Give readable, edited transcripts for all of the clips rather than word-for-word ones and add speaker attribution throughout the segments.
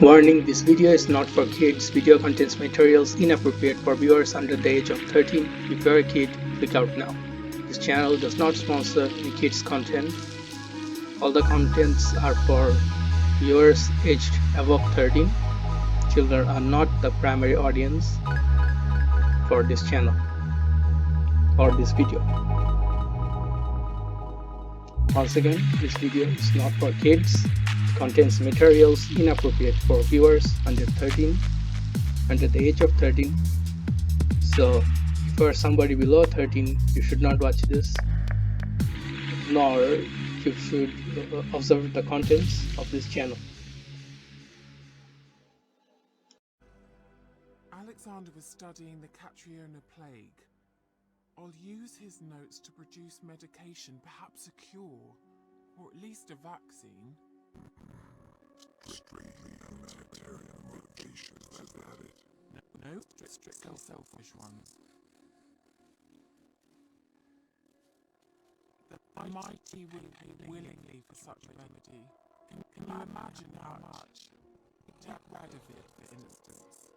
Speaker 1: Warning: this video is not for kids. Video contains materials inappropriate for viewers under the age of 13. If you're a kid, click out now. This channel does not sponsor any kids content. All the contents are for viewers aged above 13. Children are not the primary audience for this channel or this video. Once again, this video is not for kids. It contains materials inappropriate for viewers under the age of 13. So if you are somebody below 13, you should not watch this, nor you should observe the contents of this channel.
Speaker 2: Alexander was studying the Catriona plague. I'll use his notes to produce medication, perhaps a cure, or at least a vaccine.
Speaker 3: Strictly humanitarian motivations, is that it?
Speaker 2: No, strictly selfish ones. The mighty would pay willingly for such a remedy. Can you imagine how much? Take Radovid, for instance.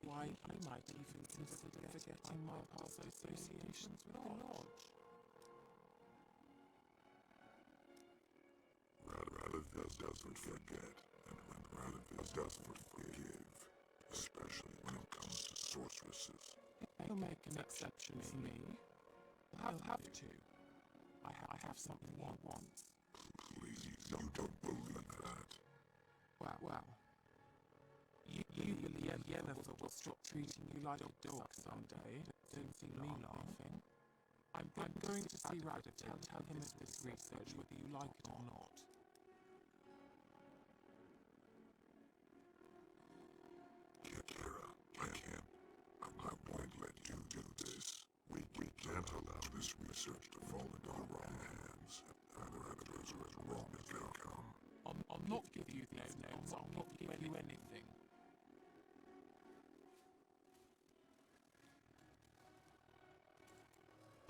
Speaker 2: Why, I might even consider forgetting my past associations with the lodge.
Speaker 3: Radovid doesn't forget, and when Radovid doesn't forgive, especially when it comes to sorceresses.
Speaker 2: He'll make an exception for me. I'll have to. I have something he wants.
Speaker 3: Please, you don't believe that.
Speaker 2: Well. You Yennefer will stop treating you like a dog someday. Don't see me laughing. I'm going to see Radovid, tell him of this research whether you like it or not.
Speaker 3: Kira, I won't let you do this. We can't allow this research to fall into the wrong hands. Radovic's wrong outcome.
Speaker 2: I'll not give you these notes. I'll not give you anything.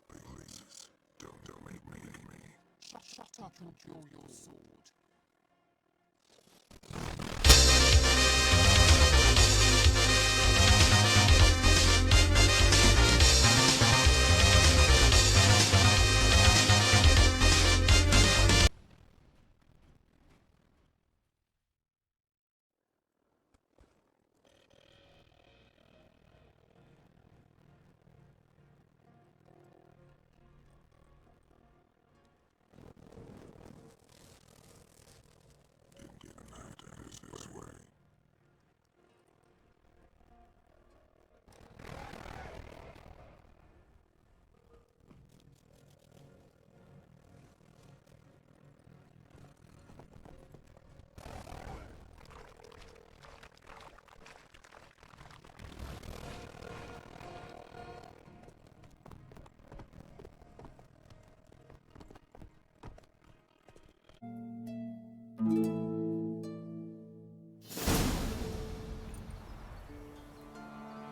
Speaker 3: Please, don't make me.
Speaker 2: Shut up and draw your sword.
Speaker 3: Didn't get an idea this way.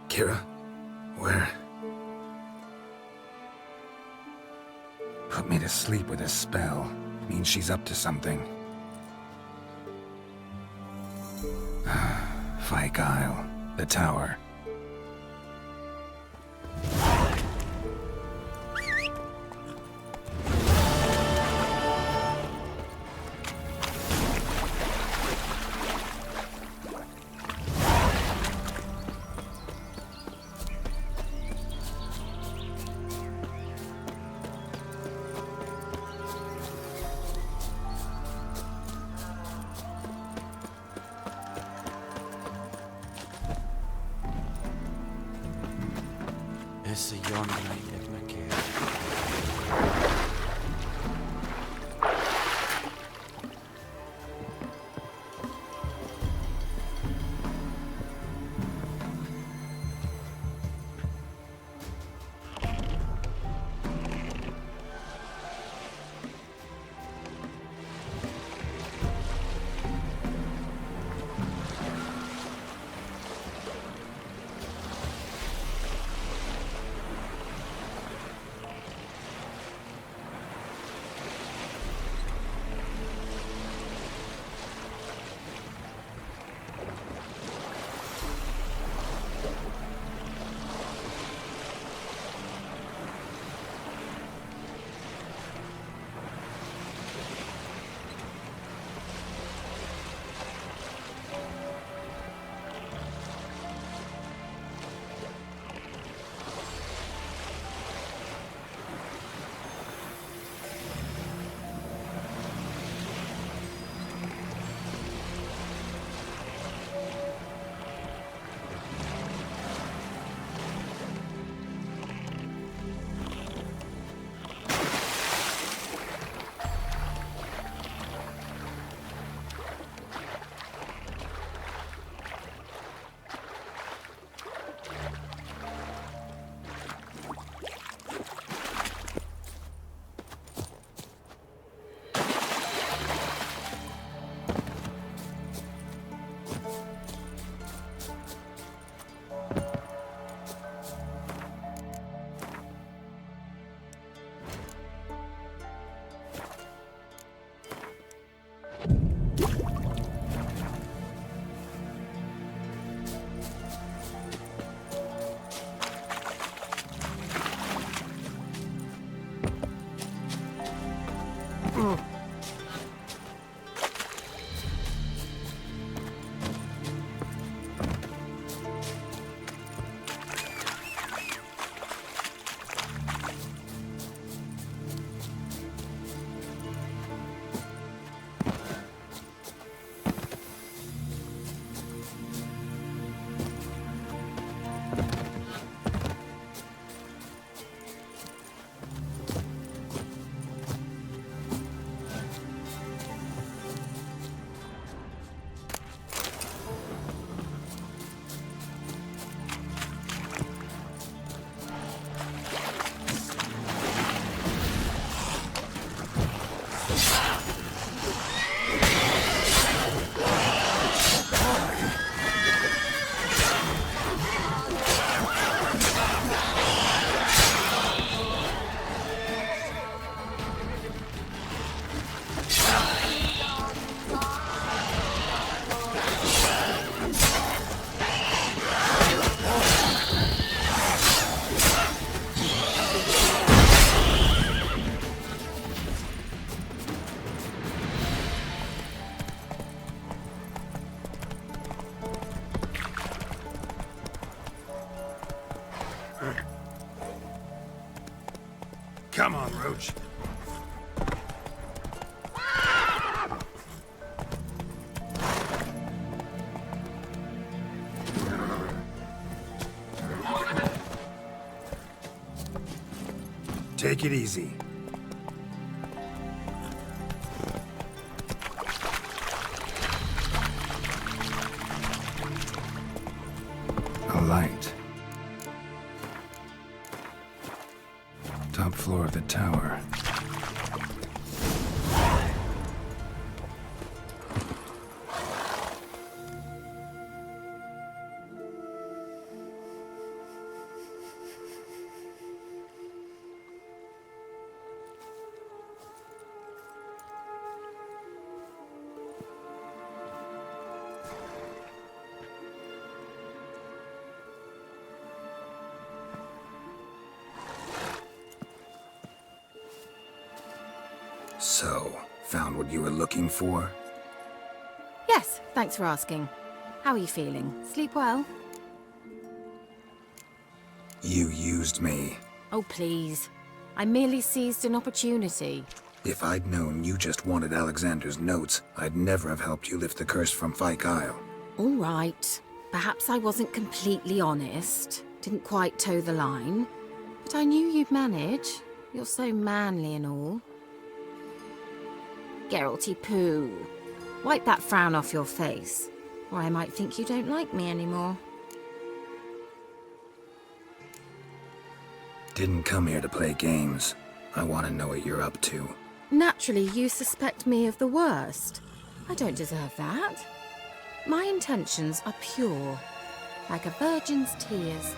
Speaker 4: Kira? Where? Put me to sleep with a spell. Means she's up to something. Fyke Isle. The tower.
Speaker 5: Esse yon naik nakir.
Speaker 4: Come on, Roach. Take it easy. A light. Top floor of the tower. So, found what you were looking for?
Speaker 6: Yes, thanks for asking. How are you feeling? Sleep well?
Speaker 4: You used me.
Speaker 6: Oh, please. I merely seized an opportunity.
Speaker 4: If I'd known you just wanted Alexander's notes, I'd never have helped you lift the curse from Fyke Isle.
Speaker 6: All right. Perhaps I wasn't completely honest. Didn't quite toe the line. But I knew you'd manage. You're so manly and all. Geralty Pooh. Wipe that frown off your face, or I might think you don't like me anymore.
Speaker 4: Didn't come here to play games. I want to know what you're up to.
Speaker 6: Naturally, you suspect me of the worst. I don't deserve that. My intentions are pure, like a virgin's tears.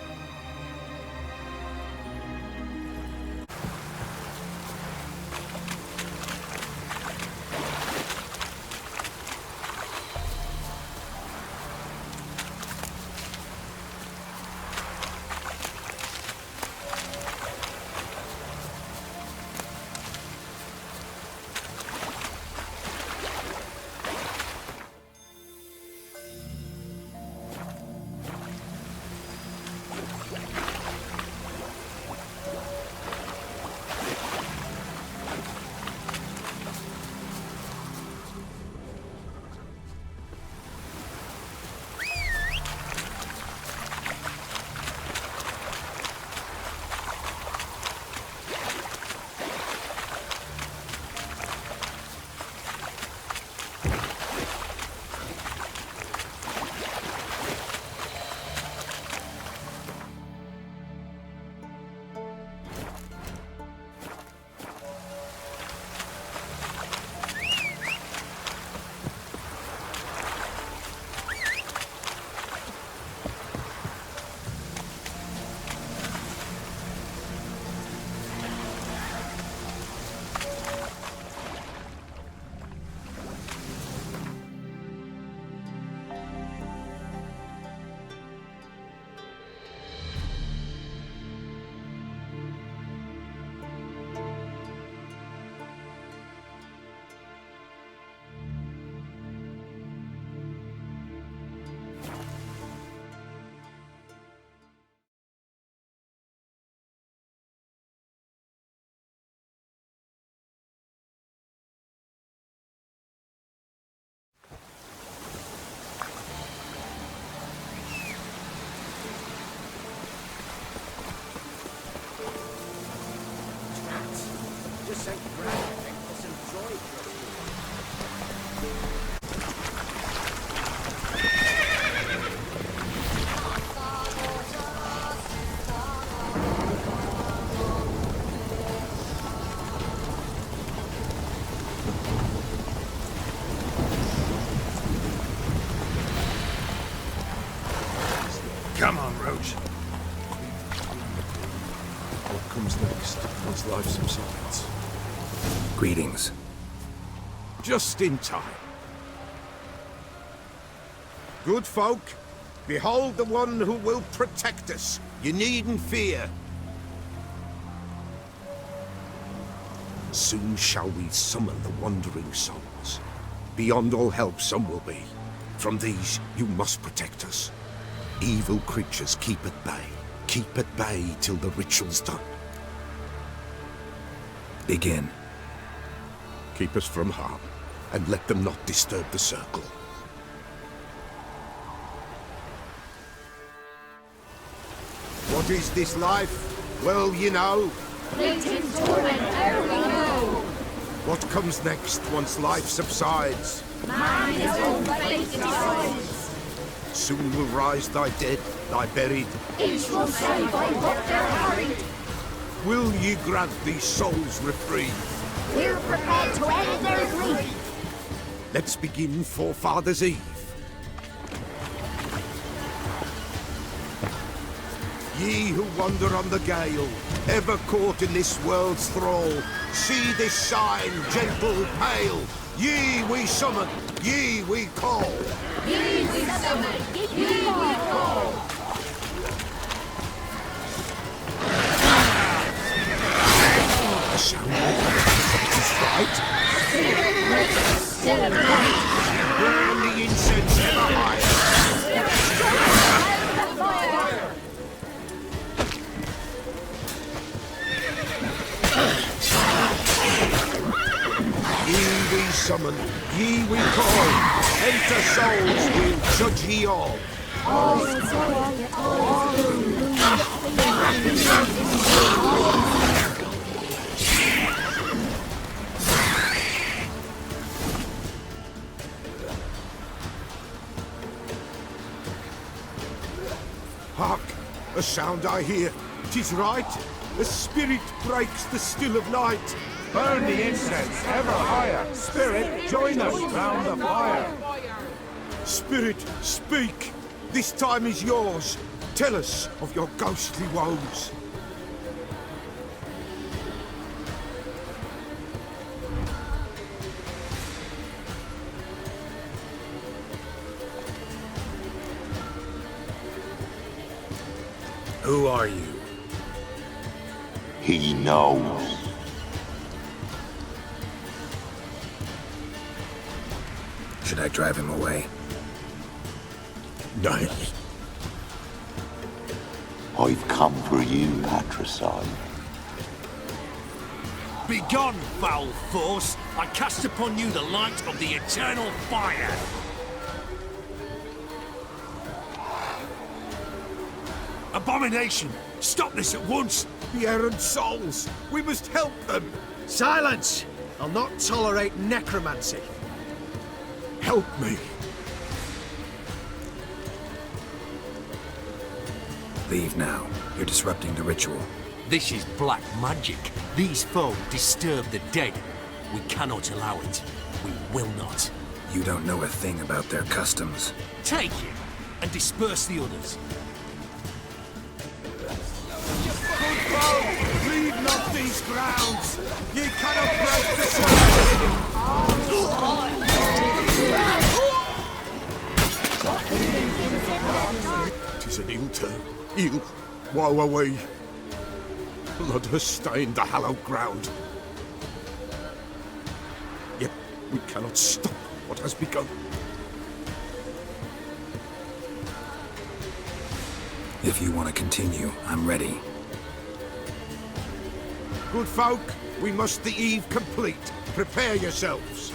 Speaker 4: Come on, Roach.
Speaker 3: What comes next? Once life subsides.
Speaker 4: Greetings.
Speaker 3: Just in time. Good folk, behold the one who will protect us. You needn't fear. Soon shall we summon the wandering souls. Beyond all help some will be. From these you must protect us. Evil creatures keep at bay. Keep at bay till the ritual's done.
Speaker 4: Begin.
Speaker 3: Keep us from harm, and let them not disturb the circle. What is this life? Well, you know.
Speaker 7: Fleeting torment, ere we know.
Speaker 3: What comes next once life subsides?
Speaker 7: Man is all fate decides.
Speaker 3: Soon will rise thy dead, thy buried.
Speaker 7: Each will say by what they're hurried.
Speaker 3: Will ye grant these souls reprieve?
Speaker 7: We're prepared to end their grief.
Speaker 3: Let's begin Forefathers' Eve. Ye who wander on the gale, ever caught in this world's thrall, see this sign, gentle, pale. Ye we summon, ye we call.
Speaker 7: Ye we summon, ye we call.
Speaker 3: The sound is right.
Speaker 7: Still bright.
Speaker 3: Burn the incense ever higher.
Speaker 7: And the fire.
Speaker 3: Ye we summon, ye we call. Enter souls, we'll judge ye all. Hark! A sound I hear. 'Tis right. A spirit breaks the still of night.
Speaker 8: Burn the incense ever higher. Spirit, join us round the fire.
Speaker 3: Spirit, speak. This time is yours. Tell us of your ghostly woes.
Speaker 4: Who are you?
Speaker 9: He knows.
Speaker 4: Should I drive him away?
Speaker 3: Nay.
Speaker 9: I've come for you, Patricide.
Speaker 10: Begone, foul force! I cast upon you the light of the eternal fire! Abomination! Stop this at once!
Speaker 3: The errant souls. We must help them.
Speaker 11: Silence! I'll not tolerate necromancy.
Speaker 3: Help me.
Speaker 4: Leave now. You're disrupting the ritual.
Speaker 10: This is black magic. These foe disturb the dead. We cannot allow it. We will not.
Speaker 4: You don't know a thing about their customs.
Speaker 10: Take him and disperse the others.
Speaker 3: Good folk, leave not these grounds. Ye cannot break the circle. Tis an ill turn. Ill. Woe away. Blood has stained the hallowed ground. Yet we cannot stop what has begun.
Speaker 4: If you want to continue, I'm ready.
Speaker 3: Good folk, we must the eve complete. Prepare yourselves.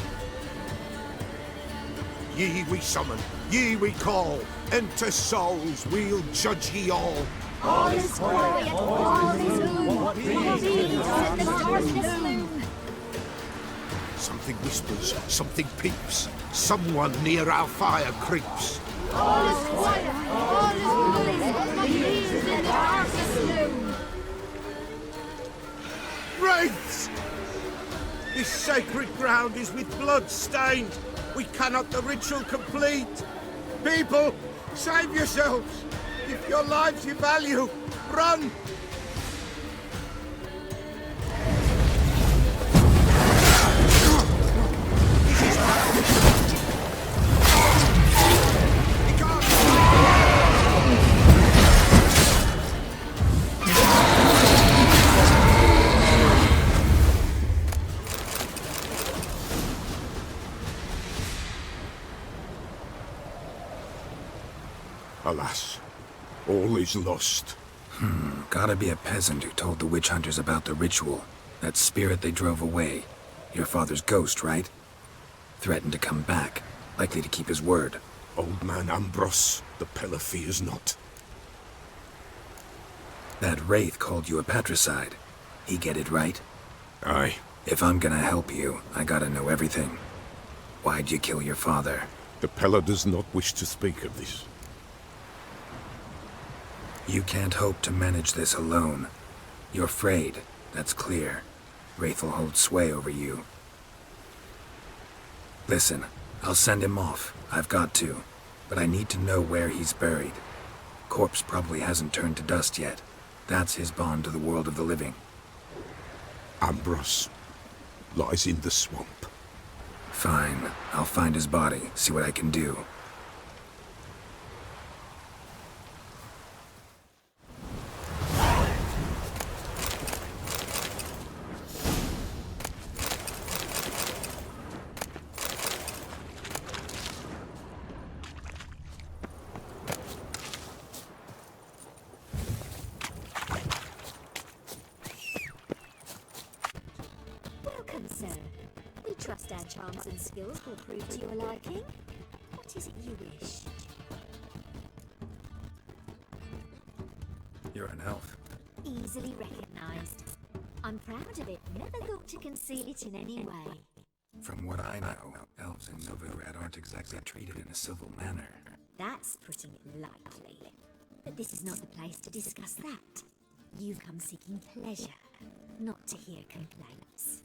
Speaker 3: Ye we summon, ye we call. Enter souls, we'll judge ye all.
Speaker 7: All is quiet, all is gloom. Beings in the darkness loom.
Speaker 3: Something whispers, something peeps. Someone near our fire creeps.
Speaker 7: All is quiet, all is gloom. Beings in the darkness loom.
Speaker 3: Wraiths! This sacred ground is with blood stained. We cannot the ritual complete. People, save yourselves. If your lives you value, run! Alas, all is lost.
Speaker 4: Gotta be a peasant who told the witch hunters about the ritual. That spirit they drove away. Your father's ghost, right? Threatened to come back. Likely to keep his word.
Speaker 3: Old man Ambros, the Pella fears not.
Speaker 4: That wraith called you a patricide. He get it right?
Speaker 3: Aye.
Speaker 4: If I'm gonna help you, I gotta know everything. Why'd you kill your father?
Speaker 3: The Pella does not wish to speak of this.
Speaker 4: You can't hope to manage this alone. You're afraid, that's clear. Wraith will hold sway over you. Listen, I'll send him off. I've got to. But I need to know where he's buried. Corpse probably hasn't turned to dust yet. That's his bond to the world of the living.
Speaker 3: Ambros lies in the swamp.
Speaker 4: Fine. I'll find his body, see what I can do.
Speaker 7: Welcome, sir. We trust our charms and skills will prove to your liking. What is it you wish?
Speaker 4: You're an elf.
Speaker 7: Easily recognized. I'm proud of it. Never thought to conceal it in any way.
Speaker 4: From what I know, elves in Novigrad aren't exactly treated in a civil manner.
Speaker 7: That's putting it lightly. But this is not the place to discuss that. You've come seeking pleasure, not to hear complaints.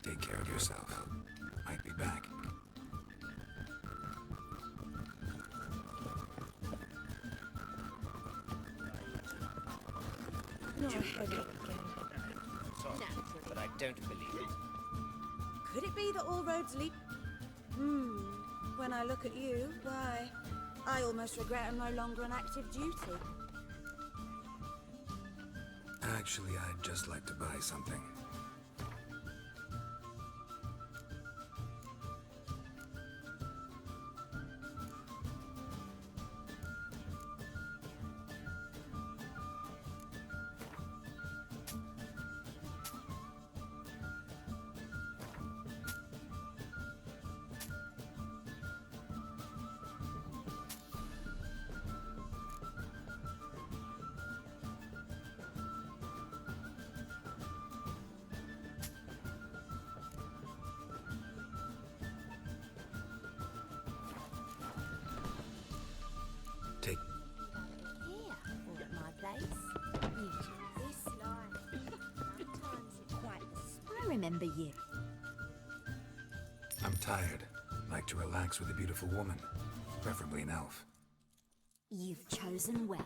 Speaker 4: Take care of yourself. Might be back.
Speaker 5: But I don't believe it.
Speaker 12: Could it be that all roads lead... When I look at you, why, I almost regret I'm no longer on active duty.
Speaker 4: Actually, I'd just like to buy something. Take...
Speaker 7: Here, or at my place. You this life. Sometimes it's quite I remember you.
Speaker 4: I'm tired. Like to relax with a beautiful woman. Preferably an elf.
Speaker 7: You've chosen well.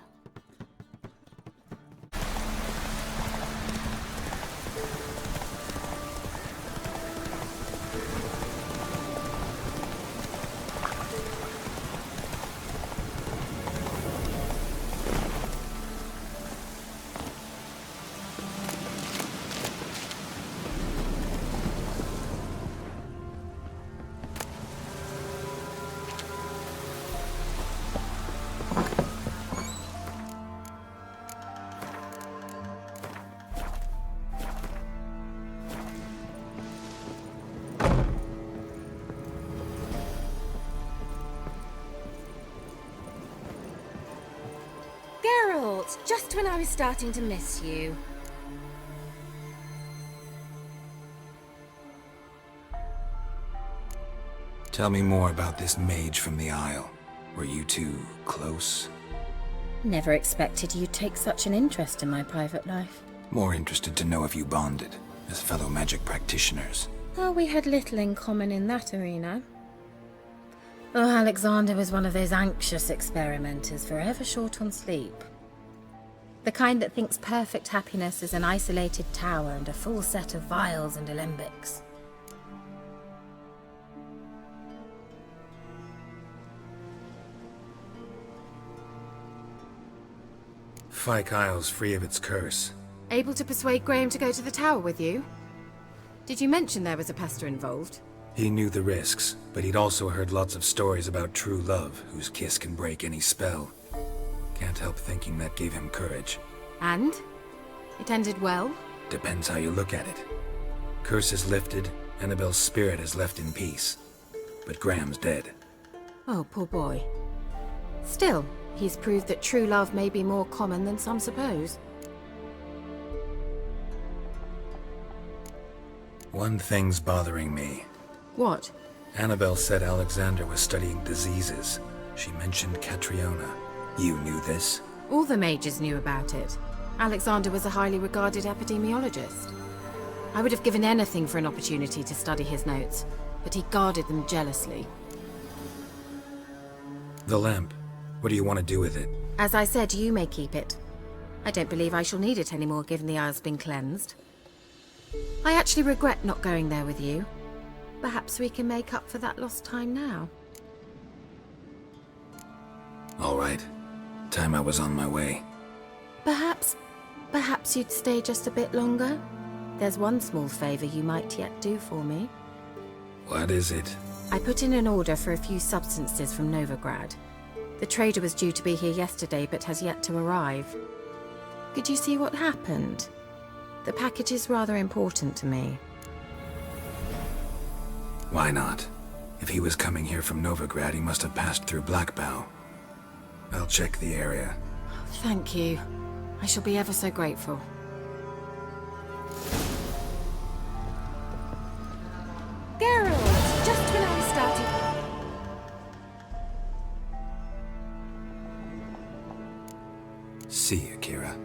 Speaker 6: Geralt, just when I was starting to miss you.
Speaker 4: Tell me more about this mage from the Isle. Were you two close?
Speaker 6: Never expected you'd take such an interest in my private life.
Speaker 4: More interested to know if you bonded, as fellow magic practitioners.
Speaker 6: Oh, we had little in common in that arena. Oh, Alexander was one of those anxious experimenters, forever short on sleep. The kind that thinks perfect happiness is an isolated tower and a full set of vials and alembics.
Speaker 4: Fyke Isle's free of its curse.
Speaker 6: Able to persuade Graham to go to the tower with you? Did you mention there was a pester involved?
Speaker 4: He knew the risks, but he'd also heard lots of stories about true love, whose kiss can break any spell. Can't help thinking that gave him courage.
Speaker 6: And? It ended well?
Speaker 4: Depends how you look at it. Curse is lifted, Annabelle's spirit is left in peace. But Graham's dead.
Speaker 6: Oh, poor boy. Still, he's proved that true love may be more common than some suppose.
Speaker 4: One thing's bothering me.
Speaker 6: What?
Speaker 4: Annabelle said Alexander was studying diseases. She mentioned Catriona. You knew this?
Speaker 6: All the mages knew about it. Alexander was a highly regarded epidemiologist. I would have given anything for an opportunity to study his notes, but he guarded them jealously.
Speaker 4: The lamp. What do you want to do with it?
Speaker 6: As I said, you may keep it. I don't believe I shall need it anymore, given the Isle's been cleansed. I actually regret not going there with you. Perhaps we can make up for that lost time now.
Speaker 4: All right. Time I was on my way.
Speaker 6: Perhaps you'd stay just a bit longer? There's one small favor you might yet do for me.
Speaker 4: What is it?
Speaker 6: I put in an order for a few substances from Novigrad. The trader was due to be here yesterday, but has yet to arrive. Could you see what happened? The package is rather important to me.
Speaker 4: Why not? If he was coming here from Novigrad, he must have passed through Blackbough. I'll check the area.
Speaker 6: Thank you. I shall be ever so grateful. Geralt! Just when I was starting...
Speaker 4: See you, Kira.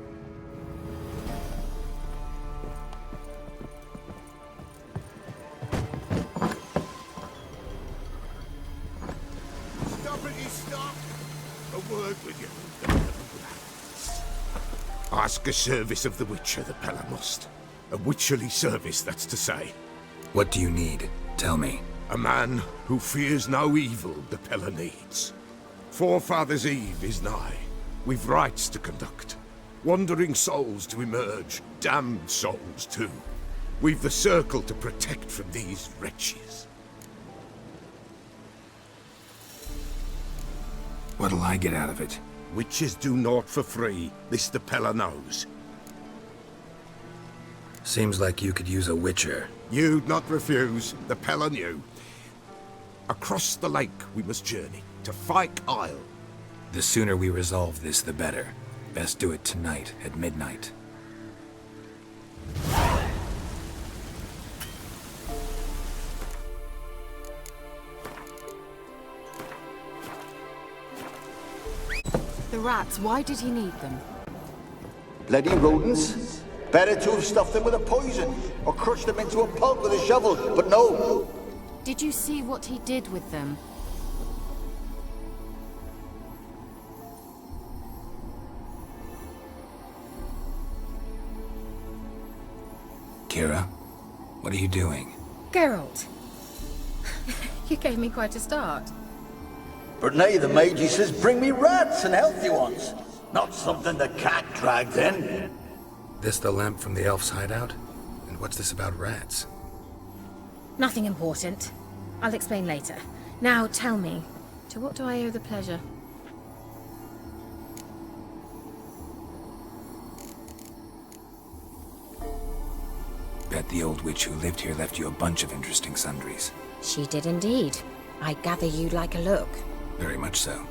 Speaker 8: With you. Ask a service of the Witcher, the Pella must. A witcherly service, that's to say.
Speaker 4: What do you need? Tell me.
Speaker 8: A man who fears no evil the Pella needs. Forefathers' Eve is nigh. We've rites to conduct. Wandering souls to emerge, damned souls too. We've the circle to protect from these wretches.
Speaker 4: What'll I get out of it?
Speaker 8: Witches do naught for free. This the Pella knows.
Speaker 4: Seems like you could use a witcher.
Speaker 8: You'd not refuse. The Pella knew. Across the lake we must journey, to Fyke Isle.
Speaker 4: The sooner we resolve this, the better. Best do it tonight, at midnight.
Speaker 6: The rats, why did he need them?
Speaker 9: Bloody rodents. Better to have stuffed them with a poison, or crushed them into a pulp with a shovel, but no.
Speaker 6: Did you see what he did with them?
Speaker 4: Kira, what are you doing?
Speaker 6: Geralt! You gave me quite a start.
Speaker 9: But nay, the mage says bring me rats and healthy ones. Not something the cat dragged in.
Speaker 4: This the lamp from the elf's hideout? And what's this about rats?
Speaker 6: Nothing important. I'll explain later. Now tell me, to what do I owe the pleasure?
Speaker 4: Bet the old witch who lived here left you a bunch of interesting sundries.
Speaker 6: She did indeed. I gather you'd like a look.
Speaker 4: Very much so.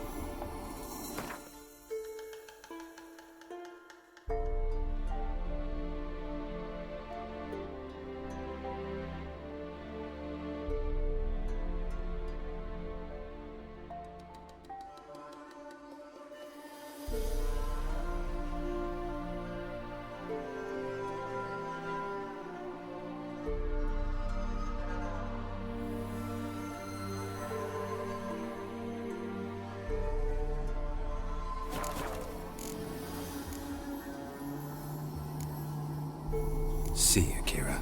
Speaker 4: See you, Kira.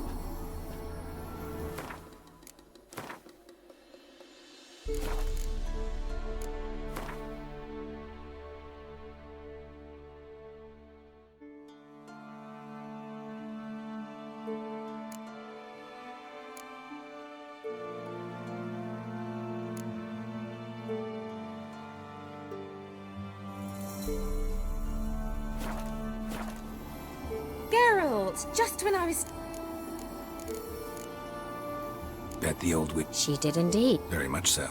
Speaker 6: Geralt! just when I was...
Speaker 4: Bet the old witch.
Speaker 6: She did indeed.
Speaker 4: Very much so.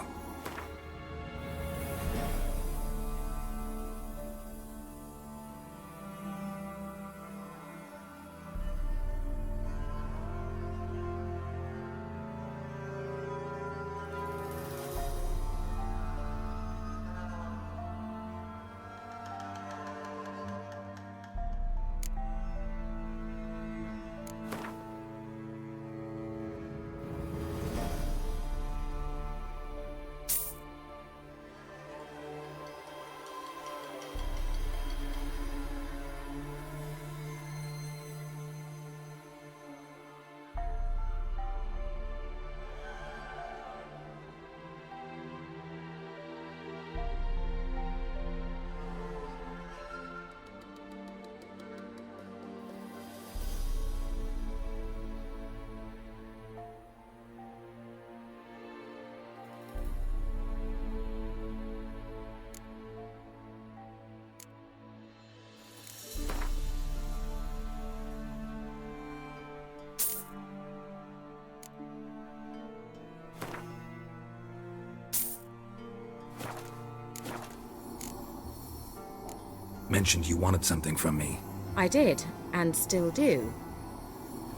Speaker 4: Mentioned you wanted something from me.
Speaker 6: I did, and still do.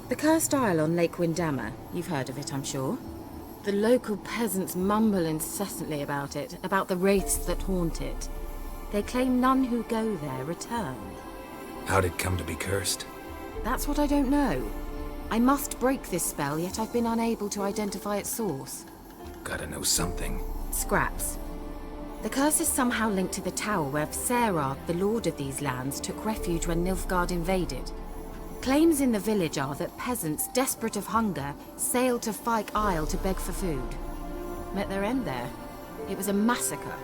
Speaker 6: The Cursed Isle on Lake Windammer. You've heard of it, I'm sure. The local peasants mumble incessantly about it, about the wraiths that haunt it. They claim none who go there return.
Speaker 4: How'd it come to be cursed?
Speaker 6: That's what I don't know. I must break this spell, yet I've been unable to identify its source.
Speaker 4: Gotta know something.
Speaker 6: Scraps. The curse is somehow linked to the tower where Serard, the lord of these lands, took refuge when Nilfgaard invaded. Claims in the village are that peasants, desperate of hunger, sailed to Fyke Isle to beg for food. Met their end there. It was a massacre.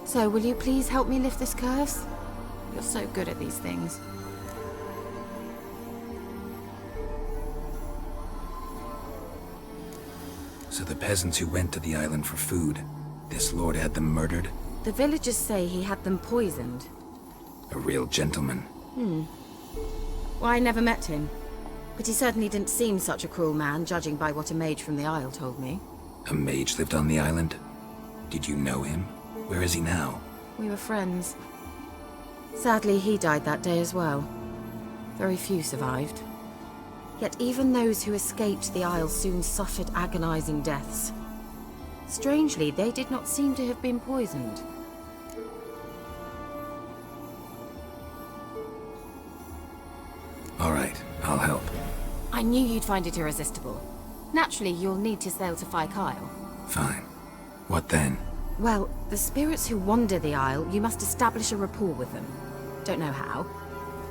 Speaker 6: So, will you please help me lift this curse? You're so good at these things.
Speaker 4: So the peasants who went to the island for food, this lord had them murdered?
Speaker 6: The villagers say he had them poisoned.
Speaker 4: A real gentleman.
Speaker 6: Well, I never met him. But he certainly didn't seem such a cruel man, judging by what a mage from the Isle told me.
Speaker 4: A mage lived on the island? Did you know him? Where is he now?
Speaker 6: We were friends. Sadly, he died that day as well. Very few survived. Yet even those who escaped the Isle soon suffered agonizing deaths. Strangely, they did not seem to have been poisoned.
Speaker 4: All right, I'll help.
Speaker 6: I knew you'd find it irresistible. Naturally, you'll need to sail to Fyke Isle.
Speaker 4: Fine. What then?
Speaker 6: Well, the spirits who wander the Isle, you must establish a rapport with them. Don't know how,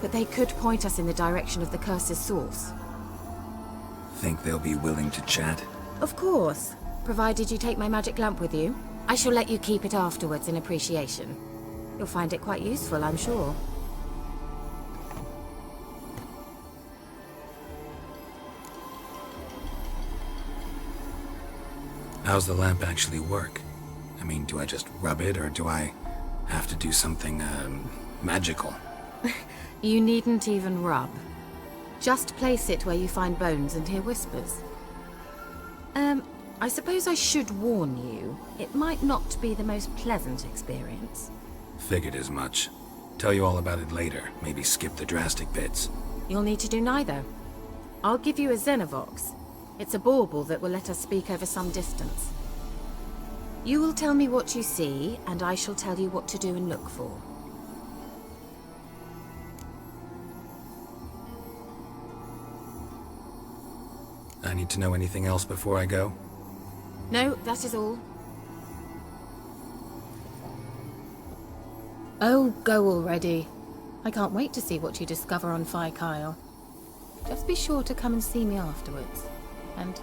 Speaker 6: but they could point us in the direction of the curse's source.
Speaker 4: Think they'll be willing to chat?
Speaker 6: Of course, provided you take my magic lamp with you. I shall let you keep it afterwards in appreciation. You'll find it quite useful, I'm sure.
Speaker 4: How's the lamp actually work? I mean, do I just rub it, or do I have to do something, magical?
Speaker 6: You needn't even rub. Just place it where you find bones and hear whispers. I suppose I should warn you, it might not be the most pleasant experience.
Speaker 4: Figured as much. Tell you all about it later, maybe skip the drastic bits.
Speaker 6: You'll need to do neither. I'll give you a Xenovox. It's a bauble that will let us speak over some distance. You will tell me what you see, and I shall tell you what to do and look for.
Speaker 4: I need to know anything else before I go?
Speaker 6: No, that is all. Oh, go already. I can't wait to see what you discover on Fyke Isle. Just be sure to come and see me afterwards. And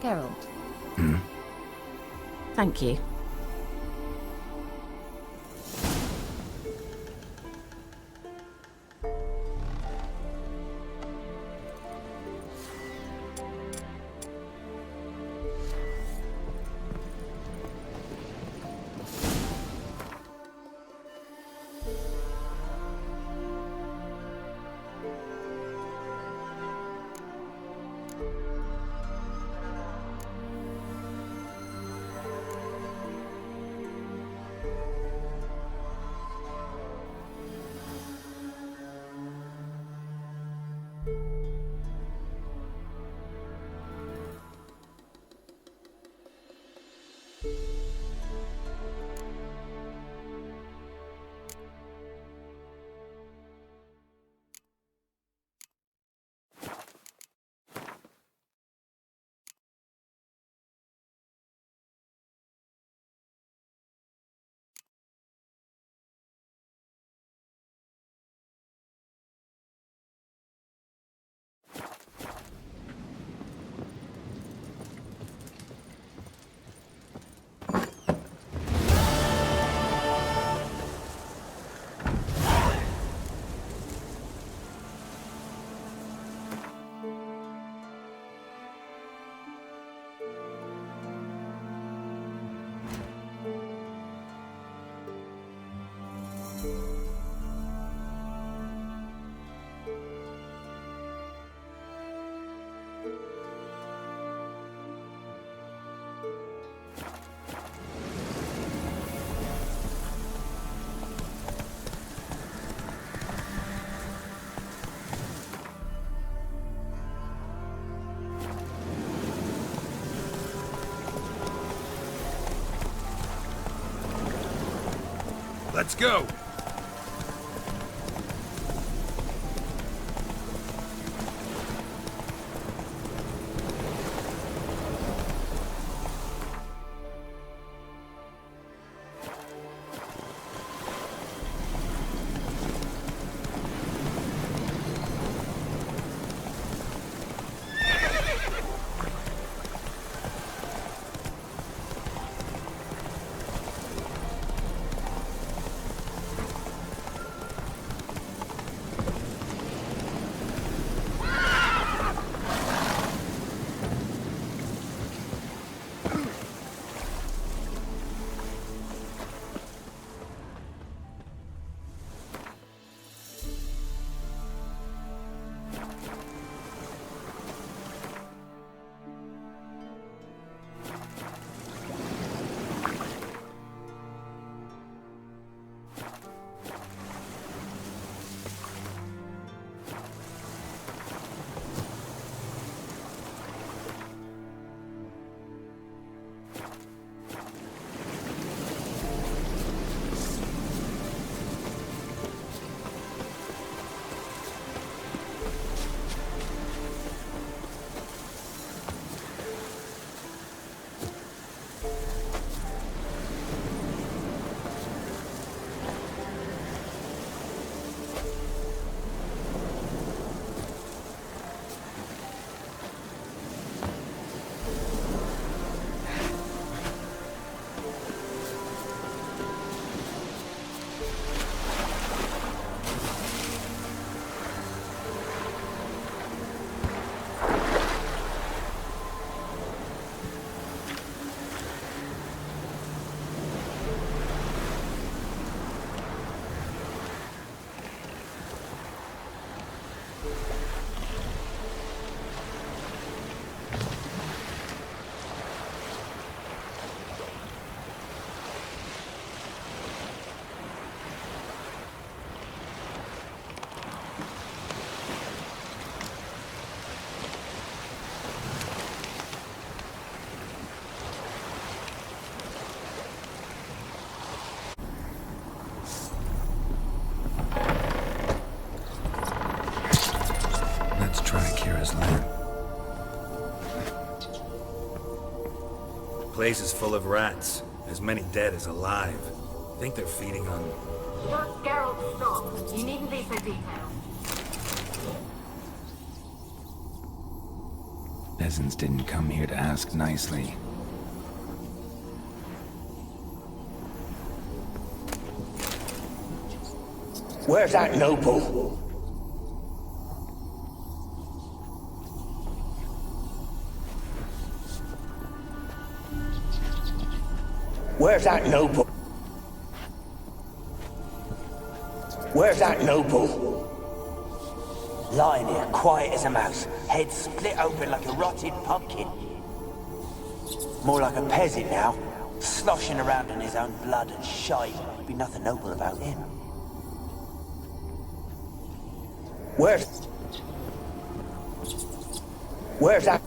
Speaker 6: Geralt. Thank you.
Speaker 8: Let's go!
Speaker 4: Let's try Kira's lamp. Place is full of rats. As many dead as alive. Think they're feeding on...
Speaker 13: Look, Geralt, stop. You needn't be so detailed.
Speaker 4: Peasants didn't come here to ask nicely.
Speaker 14: Where's that noble? Where's that noble? Where's that noble?
Speaker 15: Lying here, quiet as a mouse, head split open like a rotted pumpkin. More like a peasant now, sloshing around in his own blood and shite. Be nothing noble about him.
Speaker 14: Where's that?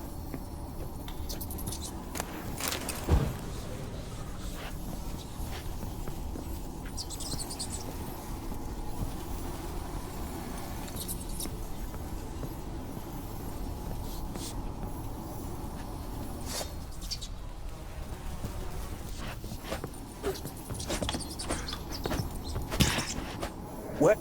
Speaker 14: Where?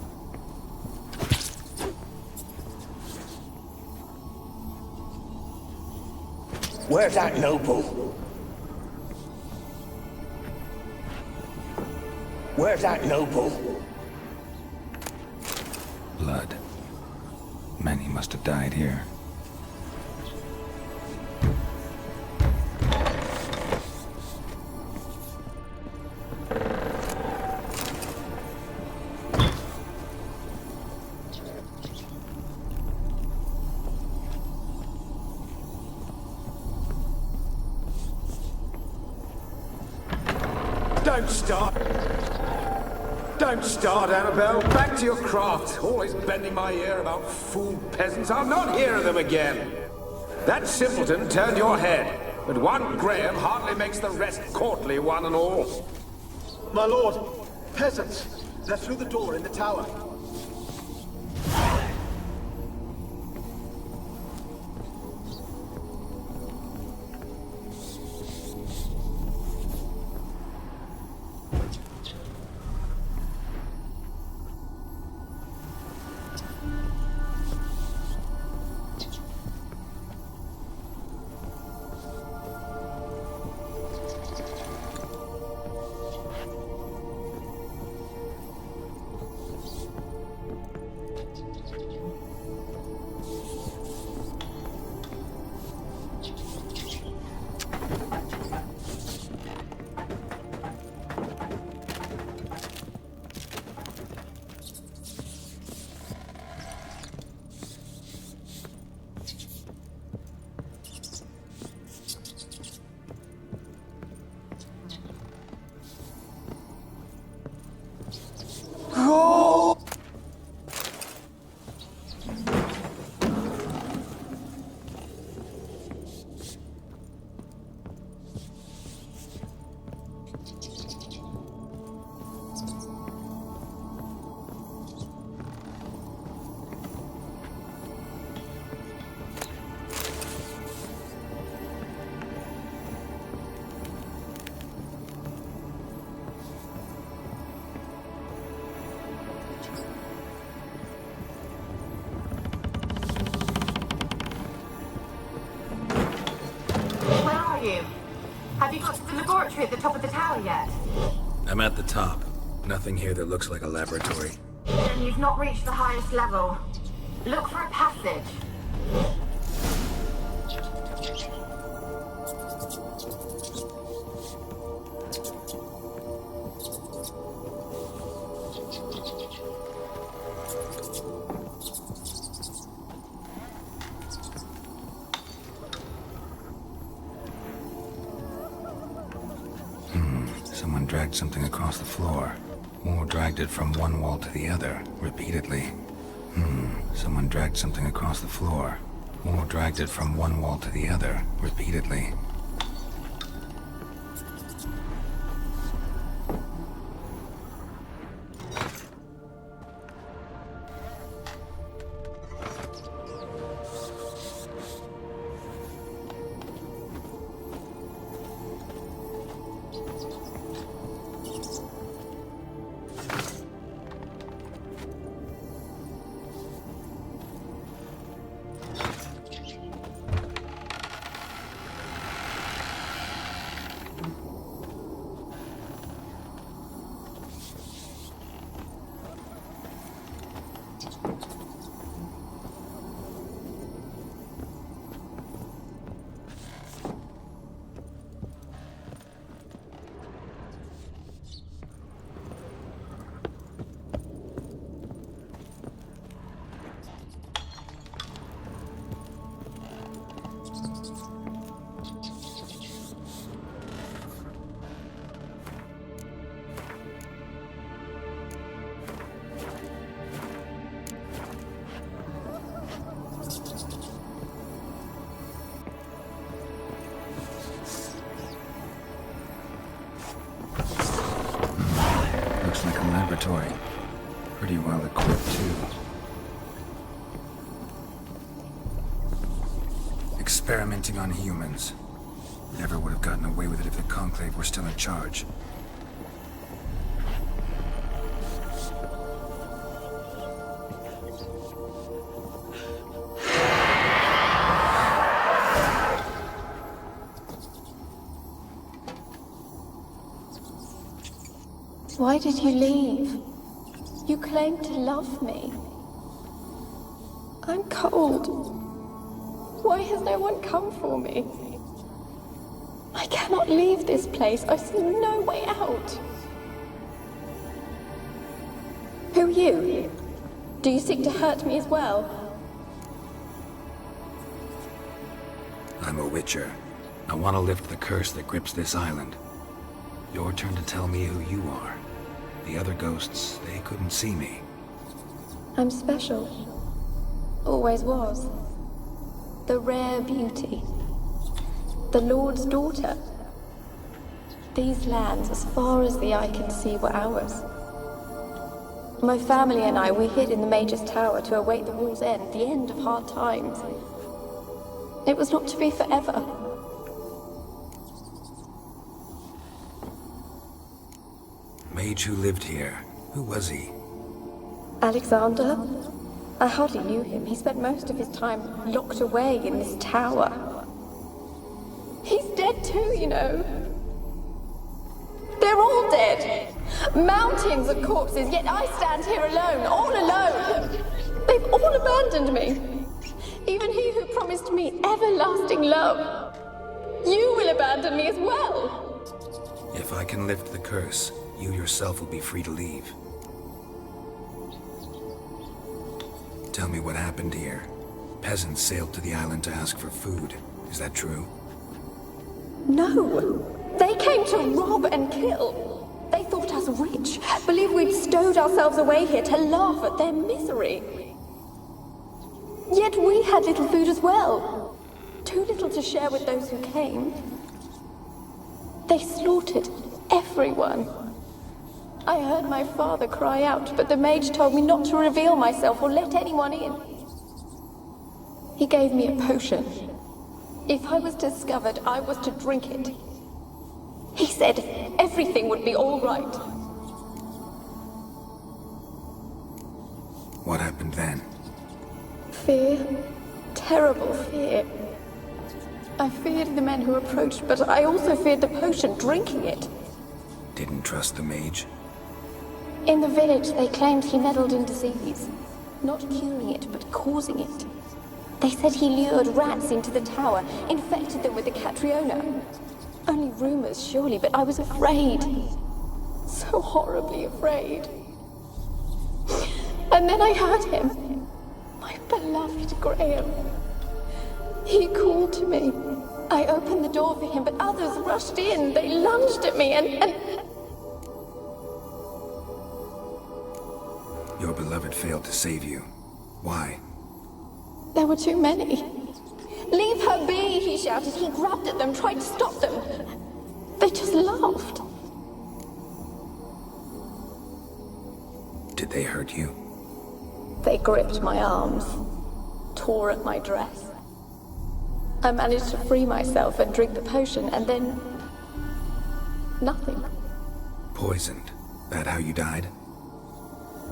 Speaker 14: Where's that noble? Where's that noble?
Speaker 4: Blood. Many must have died here.
Speaker 11: Don't start. Don't start, Annabelle. Back to your craft. Always bending my ear about fool peasants. I'll not hear of them again. That simpleton turned your head, but one Graham hardly makes the rest courtly, one and all.
Speaker 16: My lord,
Speaker 11: Peasants! They're through the door in the tower.
Speaker 13: Have you got to the laboratory at the top of the tower yet?
Speaker 4: I'm at the top. Nothing here that looks like a laboratory.
Speaker 13: Then you've not reached the highest level. Look for a passage.
Speaker 4: Someone dragged something across the floor. Or dragged it from one wall to the other, repeatedly. Someone dragged something across the floor. Or dragged it from one wall to the other, repeatedly. Looks like a laboratory. Pretty well equipped, too. Experimenting on humans. Never would have gotten away with it if the Conclave were still in charge.
Speaker 16: Why did you leave? You claimed to love me. I'm cold. Why has no one come for me? I cannot leave this place. I see no way out. Who are you? Do you seek to hurt me as well?
Speaker 4: I'm a Witcher. I want to lift the curse that grips this island. Your turn to tell me who you are. The other ghosts, they couldn't see me.
Speaker 16: I'm special. Always was. The rare beauty. The Lord's daughter. These lands, as far as the eye can see, were ours. My family and I, we hid in the Mage's Tower to await the war's end, the end of hard times. It was not to be forever.
Speaker 4: Mage who lived here. Who was he?
Speaker 16: Alexander? I hardly knew him. He spent most of his time locked away in this tower. He's dead too, you know. They're all dead. Mountains of corpses, yet I stand here alone, all alone. They've all abandoned me. Even he who promised me everlasting love. You will abandon me as well.
Speaker 4: If I can lift the curse, you yourself will be free to leave. Tell me what happened here. Peasants sailed to the island to ask for food. Is that true?
Speaker 16: No. They came to rob and kill. They thought us rich, believed we'd stowed ourselves away here to laugh at their misery. Yet we had little food as well. Too little to share with those who came. They slaughtered everyone. I heard my father cry out, but the mage told me not to reveal myself or let anyone in. He gave me a potion. If I was discovered, I was to drink it. He said everything would be all right.
Speaker 4: What happened then?
Speaker 16: Fear. Terrible fear. I feared the men who approached, but I also feared the potion, drinking it.
Speaker 4: Didn't trust the mage?
Speaker 16: In the village, they claimed he meddled in disease. Not curing it, but causing it. They said he lured rats into the tower, infected them with the Catriona. Only rumors, surely, but I was afraid. So horribly afraid. And then I heard him. My beloved Graham. He called to me. I opened the door for him, but others rushed in. They lunged at me and...
Speaker 4: Your beloved failed to save you. Why?
Speaker 16: There were too many. Leave her be, he shouted. He grabbed at them, tried to stop them. They just laughed.
Speaker 4: Did they hurt you?
Speaker 16: They gripped my arms, tore at my dress. I managed to free myself and drink the potion, and then... nothing.
Speaker 4: Poisoned. That how you died?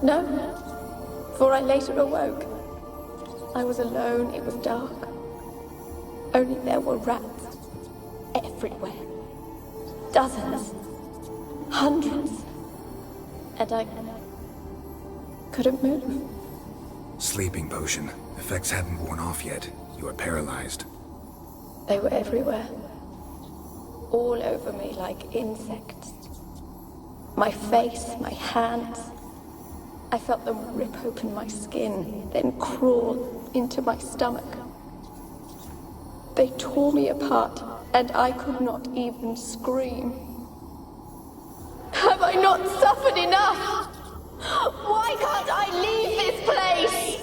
Speaker 16: No, for I later awoke. I was alone, it was dark. Only there were rats everywhere. Dozens. Hundreds. And I couldn't move.
Speaker 4: Sleeping potion. Effects hadn't worn off yet. You were paralyzed.
Speaker 16: They were everywhere. All over me like insects. My face, my hands. I felt them rip open my skin, then crawl into my stomach. They tore me apart, and I could not even scream. Have I not suffered enough? Why can't I leave this place?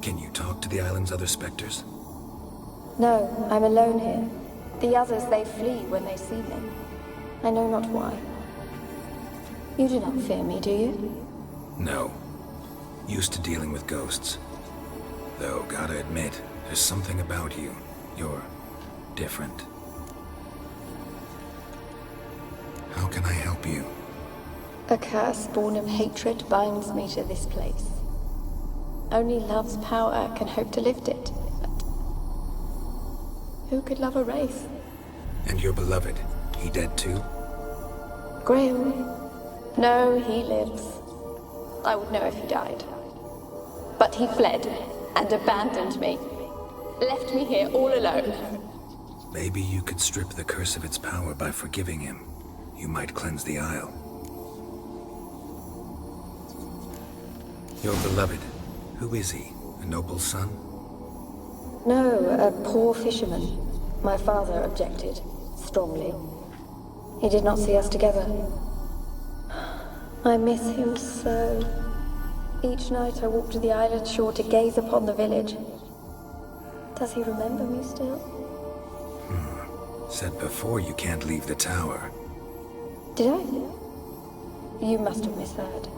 Speaker 4: Can you talk to the island's other specters?
Speaker 16: No, I'm alone here. The others, they flee when they see me. I know not why. You do not fear me, do you?
Speaker 4: No. Used to dealing with ghosts. Though, gotta admit, there's something about you. You're different. How can I help you?
Speaker 16: A curse born of hatred binds me to this place. Only love's power can hope to lift it. But who could love a wraith?
Speaker 4: And your beloved, he dead too?
Speaker 16: Graham? No, he lives. I would know if he died. But he fled and abandoned me. Left me here all alone.
Speaker 4: Maybe you could strip the curse of its power by forgiving him. You might cleanse the Isle. Your beloved, who is he? A noble son?
Speaker 16: No, a poor fisherman. My father objected, strongly. He did not see us together. I miss him so. Each night I walk to the island shore to gaze upon the village. Does he remember me still?
Speaker 4: Said before you can't leave the tower.
Speaker 16: Did I? You must have misheard.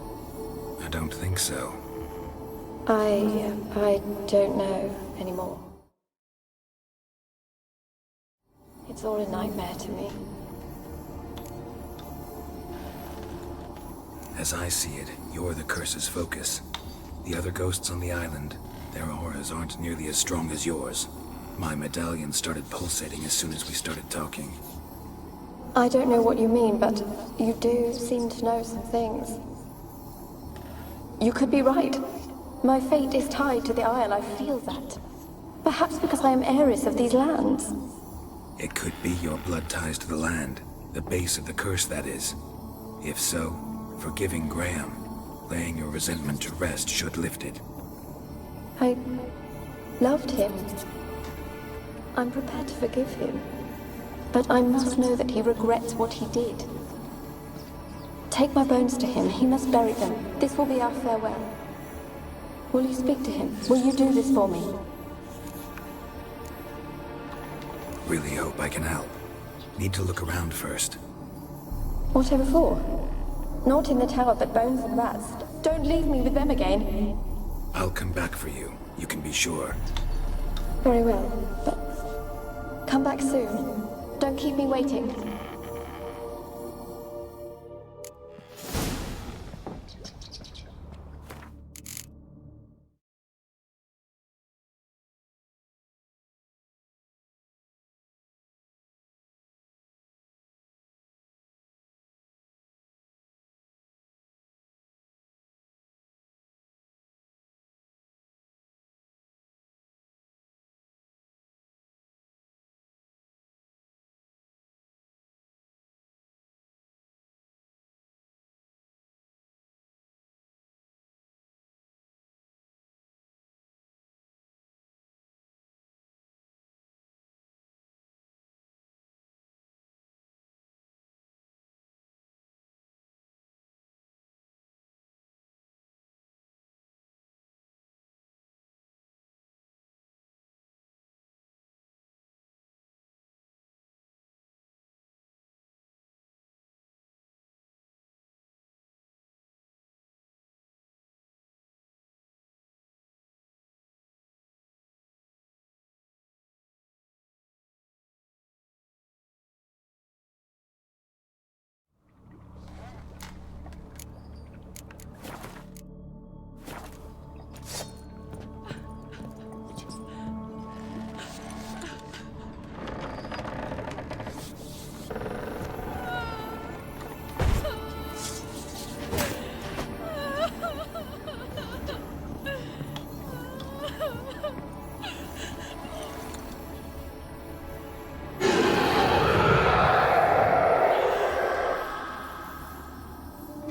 Speaker 4: I don't think so.
Speaker 16: I don't know anymore. It's all a nightmare to me.
Speaker 4: As I see it, you're the curse's focus. The other ghosts on the island, their auras aren't nearly as strong as yours. My medallion started pulsating as soon as we started talking.
Speaker 16: I don't know what you mean, but you do seem to know some things. You could be right. My fate is tied to the Isle, I feel that. Perhaps because I am heiress of these lands.
Speaker 4: It could be your blood ties to the land, the base of the curse, that is. If so, forgiving Graham, laying your resentment to rest should lift it.
Speaker 16: I loved him. I'm prepared to forgive him. But I must know that he regrets what he did. Take my bones to him. He must bury them. This will be our farewell. Will you speak to him? Will you do this for me?
Speaker 4: Really hope I can help. Need to look around first.
Speaker 16: Whatever for? Not in the tower, but bones and rats. Don't leave me with them again.
Speaker 4: I'll come back for you. You can be sure.
Speaker 16: Very well, but come back soon. Don't keep me waiting.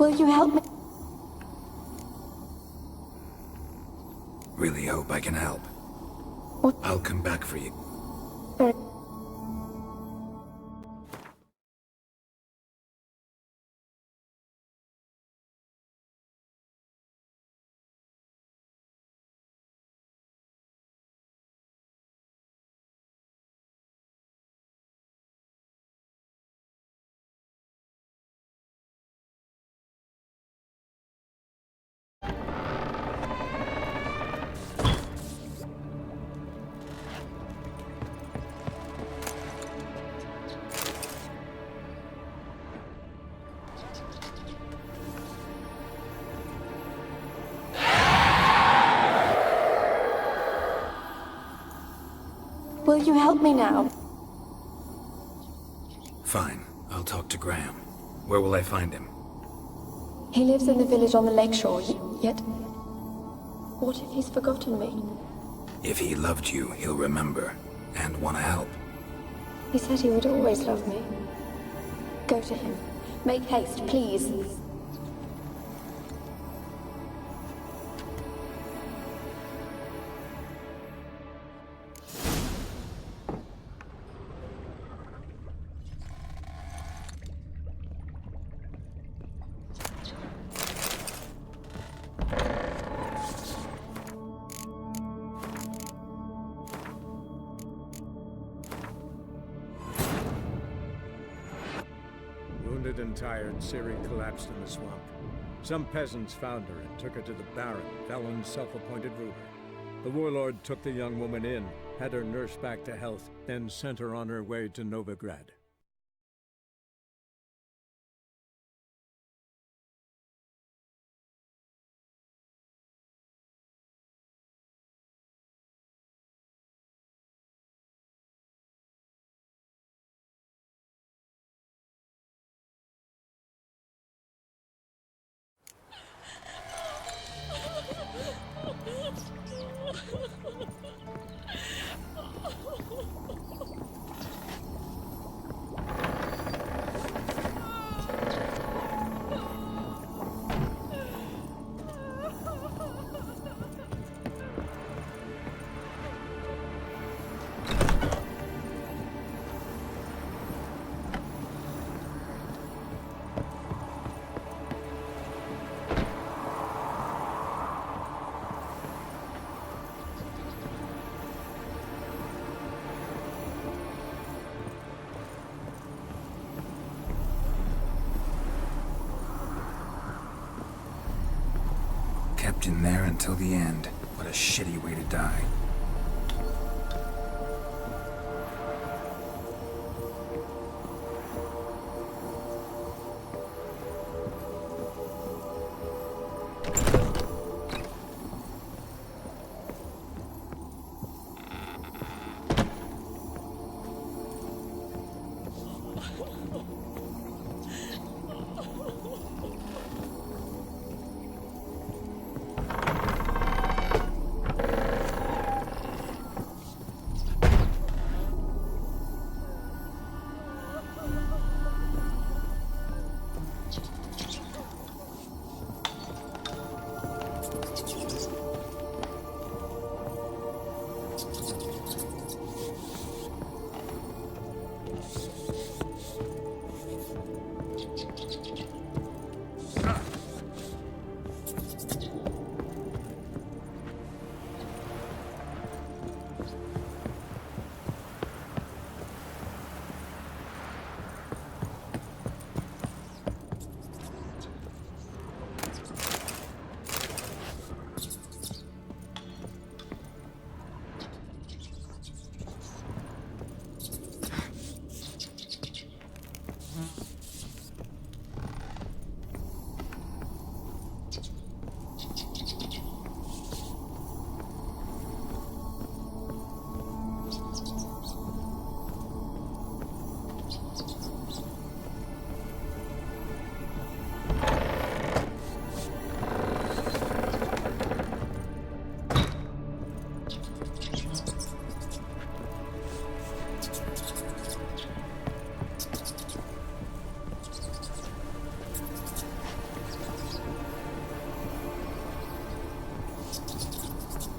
Speaker 16: Will you help me?
Speaker 4: Really hope I can help.
Speaker 16: What?
Speaker 4: I'll come back for you.
Speaker 16: Very Will you help me now?
Speaker 4: Fine. I'll talk to Graham. Where will I find him?
Speaker 16: He lives in the village on the lakeshore, yet... What if he's forgotten me?
Speaker 4: If he loved you, he'll remember. And want to help.
Speaker 16: He said he would always love me. Go to him. Make haste, please.
Speaker 17: Wounded and tired, Ciri collapsed in the swamp. Some peasants found her and took her to the Baron, Valen's self-appointed ruler. The warlord took the young woman in, had her nursed back to health, then sent her on her way to Novigrad.
Speaker 4: Kept in there until the end. What a shitty way to die.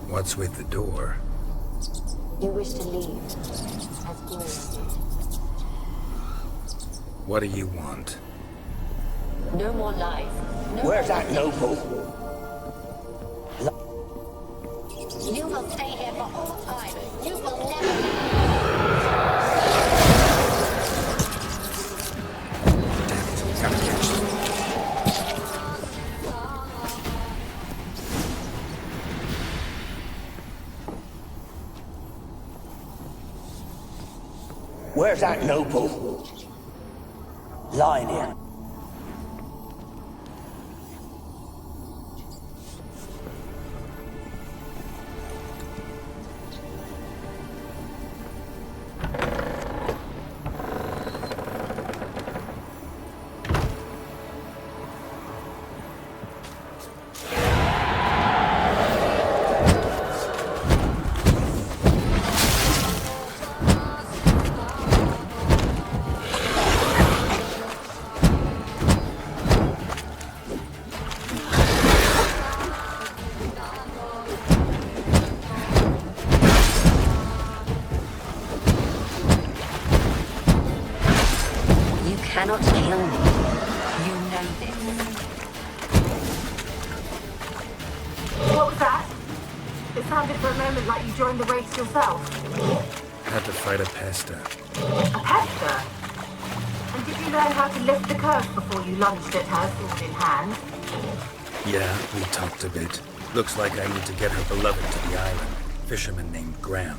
Speaker 4: What's with the door?
Speaker 18: You wish to leave, as Glorious did.
Speaker 4: What do you want?
Speaker 18: No more life. No
Speaker 14: Where's
Speaker 18: more
Speaker 14: that noble?
Speaker 18: You will stay here for all time. You will never leave.
Speaker 4: Gotta catch them.
Speaker 14: Where's that noble? Lying here.
Speaker 18: Cannot kill me. You know this.
Speaker 13: What was that? It sounded for a moment like you joined the race yourself.
Speaker 4: Had to fight a pester.
Speaker 13: A pester? And did you learn how to lift the curse before you lunged at her, sword in hand?
Speaker 4: Yeah, we talked a bit. Looks like I need to get her beloved to the island. Fisherman named Graham.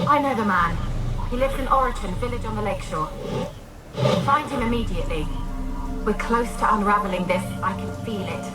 Speaker 13: I know the man. He lives in Oriton, village on the lakeshore. Find him immediately. We're close to unraveling this. I can feel it.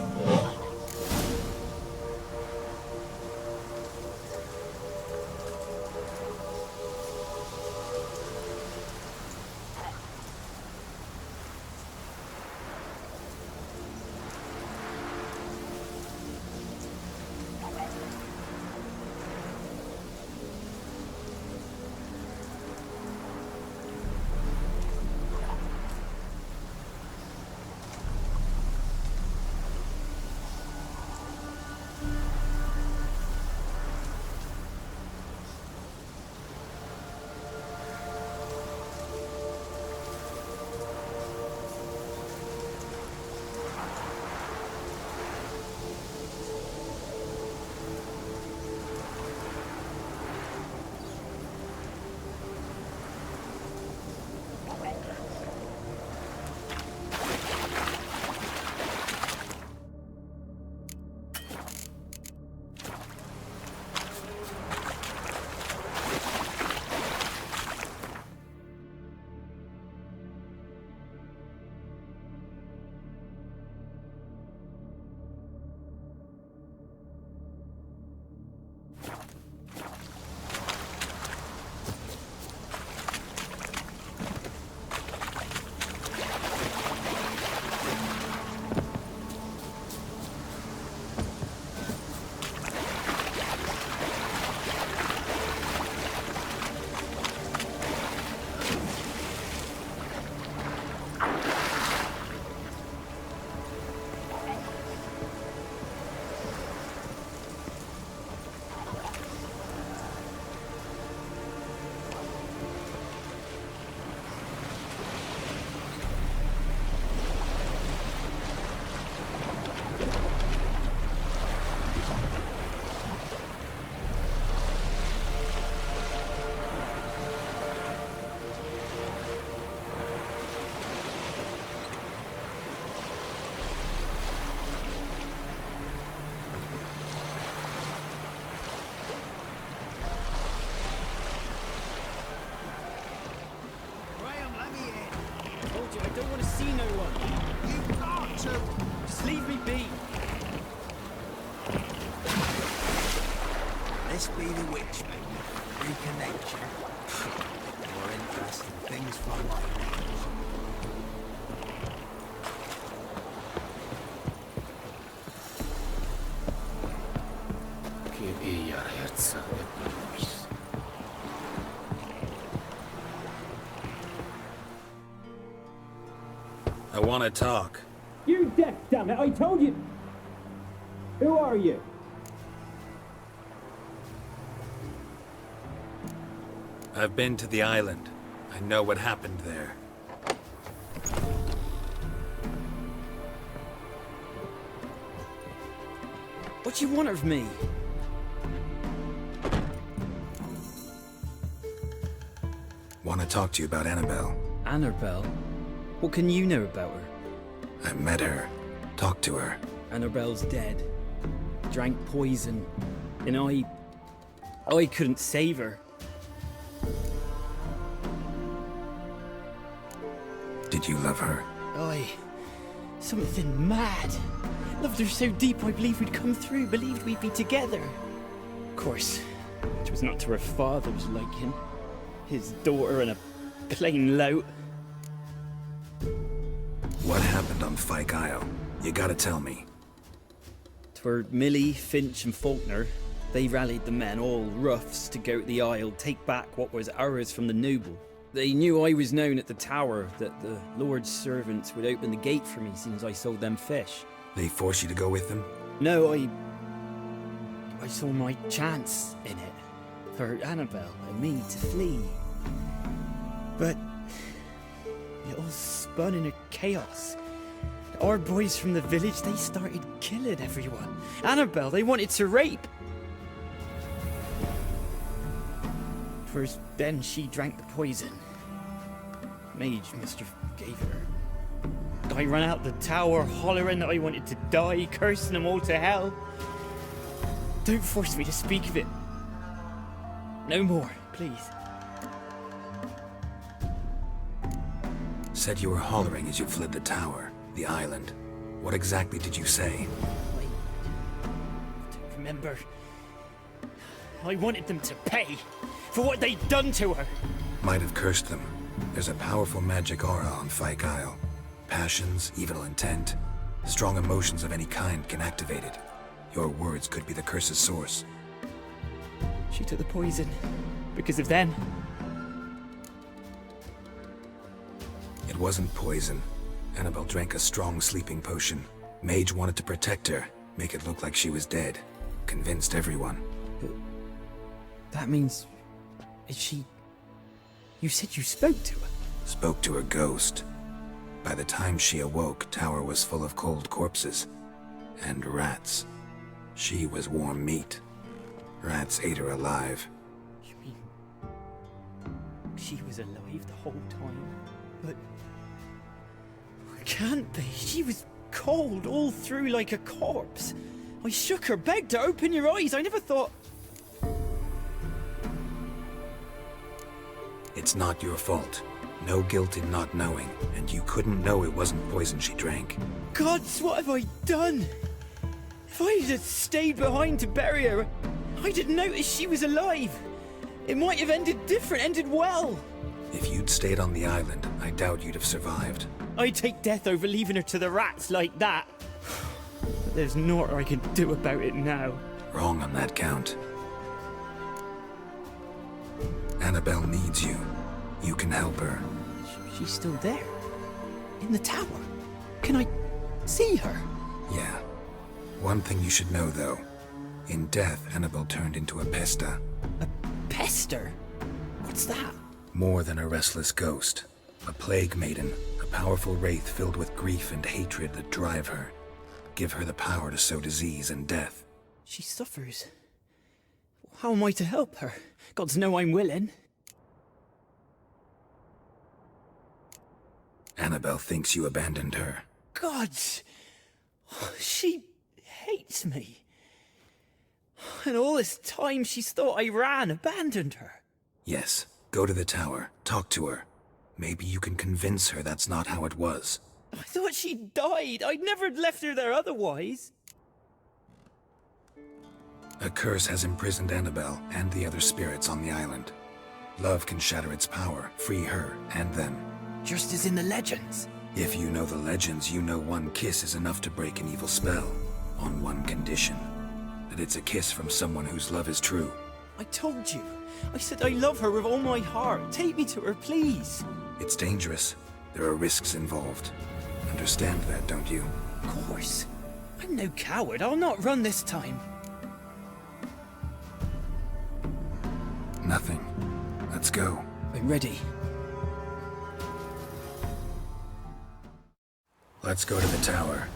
Speaker 19: I don't want to see no one. You've got to. Just leave me be.
Speaker 4: This be the witch, baby. Reconnection. More interesting things from my life. I want to talk.
Speaker 19: You're deaf, damn it! I told you. Who are you?
Speaker 4: I've been to the island. I know what happened there.
Speaker 19: What do you want of me?
Speaker 4: Want to talk to you about Annabelle.
Speaker 19: Annabelle? What can you know about her?
Speaker 4: I met her. Talked to her.
Speaker 19: Annabelle's dead. Drank poison. And I couldn't save her.
Speaker 4: Did you love her?
Speaker 19: Something mad. Loved her so deep I believed we'd come through, believed we'd be together. Of course, it was not to her father's liking. His daughter and a plain lout.
Speaker 4: What happened on Fyke Isle? You gotta tell me.
Speaker 19: 'Twere Millie, Finch and Faulkner. They rallied the men, all roughs, to go to the Isle, take back what was ours from the noble. They knew I was known at the tower, that the Lord's servants would open the gate for me since I sold them fish.
Speaker 4: They forced you to go with them?
Speaker 19: No, I saw my chance in it. For Annabelle and me to flee. But it all spun in a chaos. Our boys from the village, they started killing everyone. Annabelle, they wanted to rape. First, then she drank the poison. Mage must have gave her. I ran out the tower hollering that I wanted to die, cursing them all to hell. Don't force me to speak of it. No more, please.
Speaker 4: Said you were hollering as you fled the tower, the island. What exactly did you say?
Speaker 19: I don't remember. I wanted them to pay for what they'd done to her.
Speaker 4: Might have cursed them. There's a powerful magic aura on Fyke Isle. Passions, evil intent, strong emotions of any kind can activate it. Your words could be the curse's source.
Speaker 19: She took the poison because of them.
Speaker 4: It wasn't poison. Annabelle drank a strong sleeping potion. Mage wanted to protect her, make it look like she was dead. Convinced everyone.
Speaker 19: But that means... is she... You said you spoke to her?
Speaker 4: Spoke to her ghost. By the time she awoke, Tower was full of cold corpses. And rats. She was warm meat. Rats ate her alive.
Speaker 19: You mean... she was alive the whole time? But... it can't be. She was cold all through like a corpse. I shook her, begged her, open your eyes. I never thought...
Speaker 4: It's not your fault. No guilt in not knowing, and you couldn't know it wasn't poison she drank.
Speaker 19: Gods, what have I done? If I had stayed behind to bury her, I didn't notice she was alive. It might have ended different, ended well.
Speaker 4: If you'd stayed on the island, I doubt you'd have survived.
Speaker 19: I'd take death over leaving her to the rats like that. But there's naught I can do about it now.
Speaker 4: Wrong on that count. Annabelle needs you. You can help her.
Speaker 19: She's still there? In the tower? Can I see her?
Speaker 4: Yeah. One thing you should know, though. In death, Annabelle turned into a pesta.
Speaker 19: A pester? What's that?
Speaker 4: More than a restless ghost. A plague maiden. A powerful wraith filled with grief and hatred that drive her. Give her the power to sow disease and death.
Speaker 19: She suffers. How am I to help her? Gods know I'm willing.
Speaker 4: Annabelle thinks you abandoned her.
Speaker 19: Gods! She hates me. And all this time she's thought I abandoned her.
Speaker 4: Yes. Go to the tower. Talk to her. Maybe you can convince her that's not how it was.
Speaker 19: I thought she died. I'd never left her there otherwise.
Speaker 4: A curse has imprisoned Annabelle and the other spirits on the island. Love can shatter its power, free her and them.
Speaker 19: Just as in the legends.
Speaker 4: If you know the legends, you know one kiss is enough to break an evil spell. On one condition. That it's a kiss from someone whose love is true.
Speaker 19: I told you. I said I love her with all my heart. Take me to her, please.
Speaker 4: It's dangerous. There are risks involved. Understand that, don't you?
Speaker 19: Of course. I'm no coward. I'll not run this time.
Speaker 4: Nothing. Let's go.
Speaker 19: I'm ready.
Speaker 4: Let's go to the tower.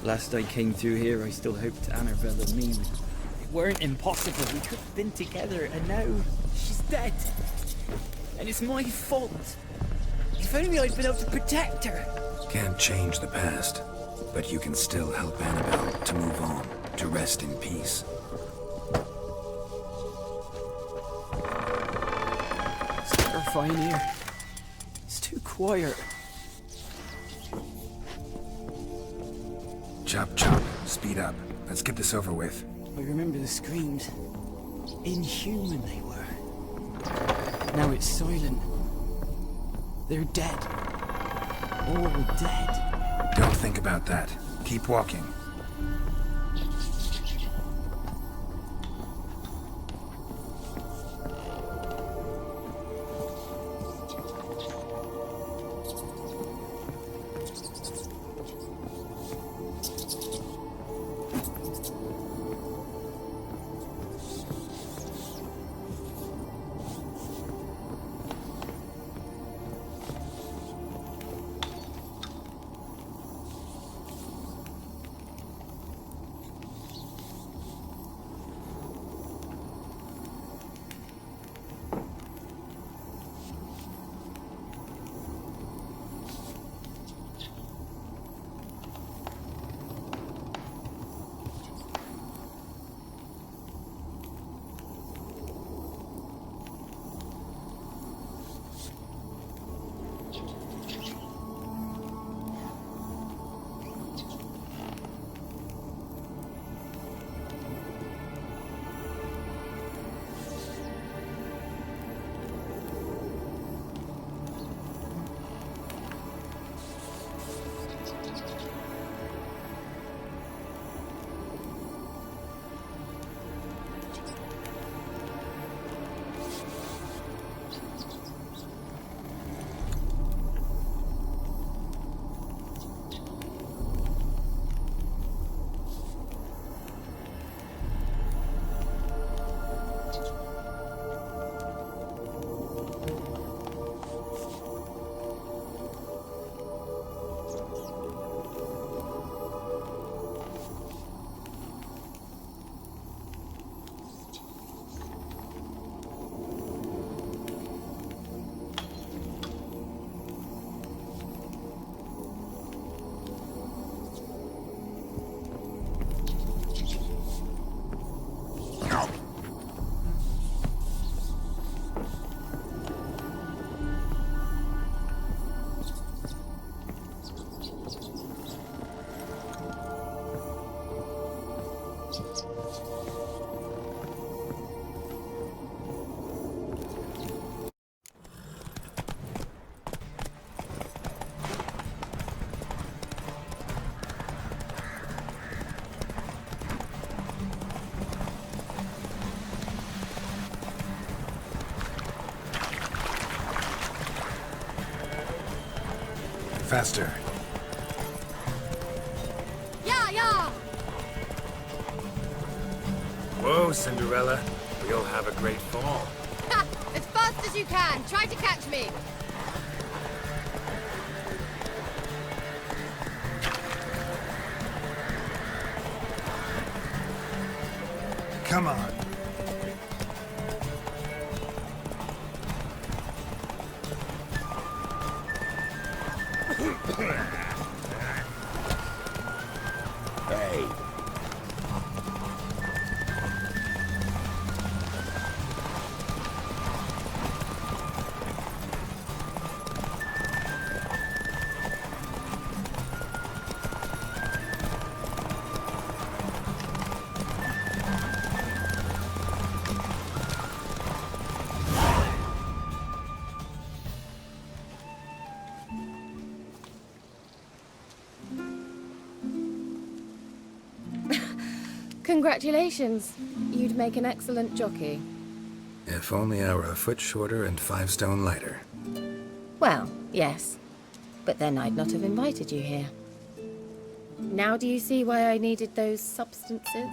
Speaker 19: Last I came through here, I still hoped Annabelle and me weren't impossible. We could have been together, and now she's dead. And it's my fault. If only I'd been able to protect her.
Speaker 4: Can't change the past, but you can still help Annabelle to move on, to rest in peace.
Speaker 19: It's terrifying here. It's too quiet.
Speaker 4: Chop chop. Speed up. Let's get this over with.
Speaker 19: I remember the screams. Inhuman they were. Now it's silent. They're dead. All dead.
Speaker 4: Don't think about about that. Keep walking. Faster.
Speaker 18: Yeah!
Speaker 20: Whoa, Cinderella. We'll have a great fall.
Speaker 18: Ha! As fast as you can. Try to catch me.
Speaker 4: Come on.
Speaker 8: Hey.
Speaker 6: Congratulations. You'd make an excellent jockey.
Speaker 4: If only I were a foot shorter and 5 stone lighter.
Speaker 6: Well, yes. But then I'd not have invited you here. Now do you see why I needed those substances?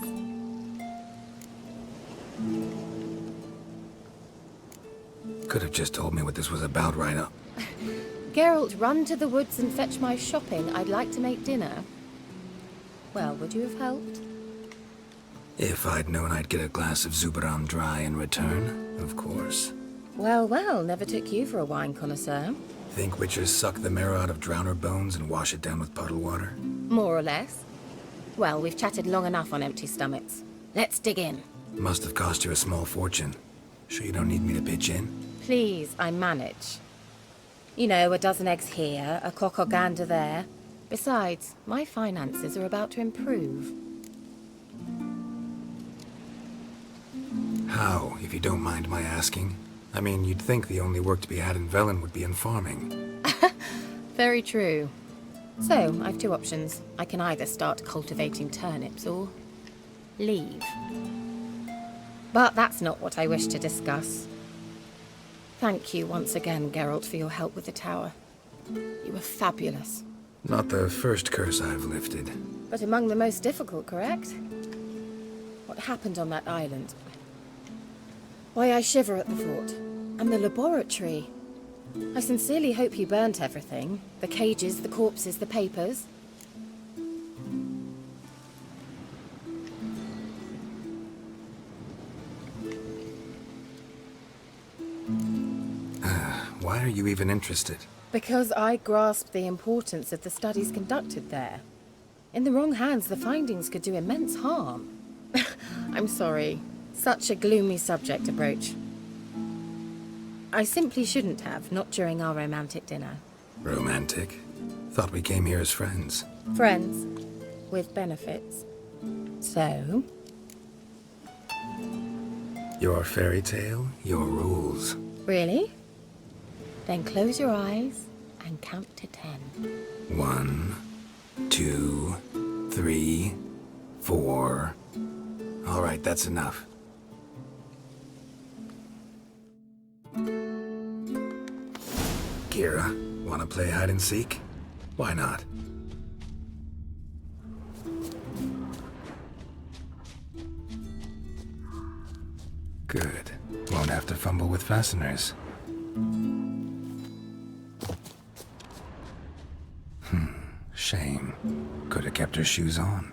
Speaker 4: Could have just told me what this was about right up.
Speaker 6: Geralt, run to the woods and fetch my shopping. I'd like to make dinner. Well, would you have helped?
Speaker 4: If I'd known I'd get a glass of Zubaram dry in return, of course.
Speaker 6: Well, well, never took you for a wine connoisseur.
Speaker 4: Think witchers suck the marrow out of drowner bones and wash it down with puddle water?
Speaker 6: More or less. Well, we've chatted long enough on empty stomachs. Let's dig in.
Speaker 4: Must have cost you a small fortune. Sure you don't need me to pitch in?
Speaker 6: Please, I manage. You know, a dozen eggs here, a cock or gander there. Besides, my finances are about to improve.
Speaker 4: How, if you don't mind my asking? I mean, you'd think the only work to be had in Velen would be in farming.
Speaker 6: Very true. So, I've two options. I can either start cultivating turnips or leave. But that's not what I wish to discuss. Thank you once again, Geralt, for your help with the tower. You were fabulous.
Speaker 4: Not the first curse I've lifted.
Speaker 6: But among the most difficult, correct? What happened on that island? Why, I shiver at the thought. And the laboratory. I sincerely hope you burnt everything. The cages, the corpses, the papers.
Speaker 4: Why are you even interested?
Speaker 6: Because I grasped the importance of the studies conducted there. In the wrong hands, the findings could do immense harm. I'm sorry. Such a gloomy subject approach. I simply shouldn't have, not during our romantic dinner.
Speaker 4: Romantic? Thought we came here as friends.
Speaker 6: Friends. With benefits. So?
Speaker 4: Your fairy tale, your rules.
Speaker 6: Really? Then close your eyes and count to 10.
Speaker 4: 1, 2, 3, 4. All right, that's enough. Kira, wanna play hide and seek? Why not? Good. Won't have to fumble with fasteners. Shame. Could have kept her shoes on.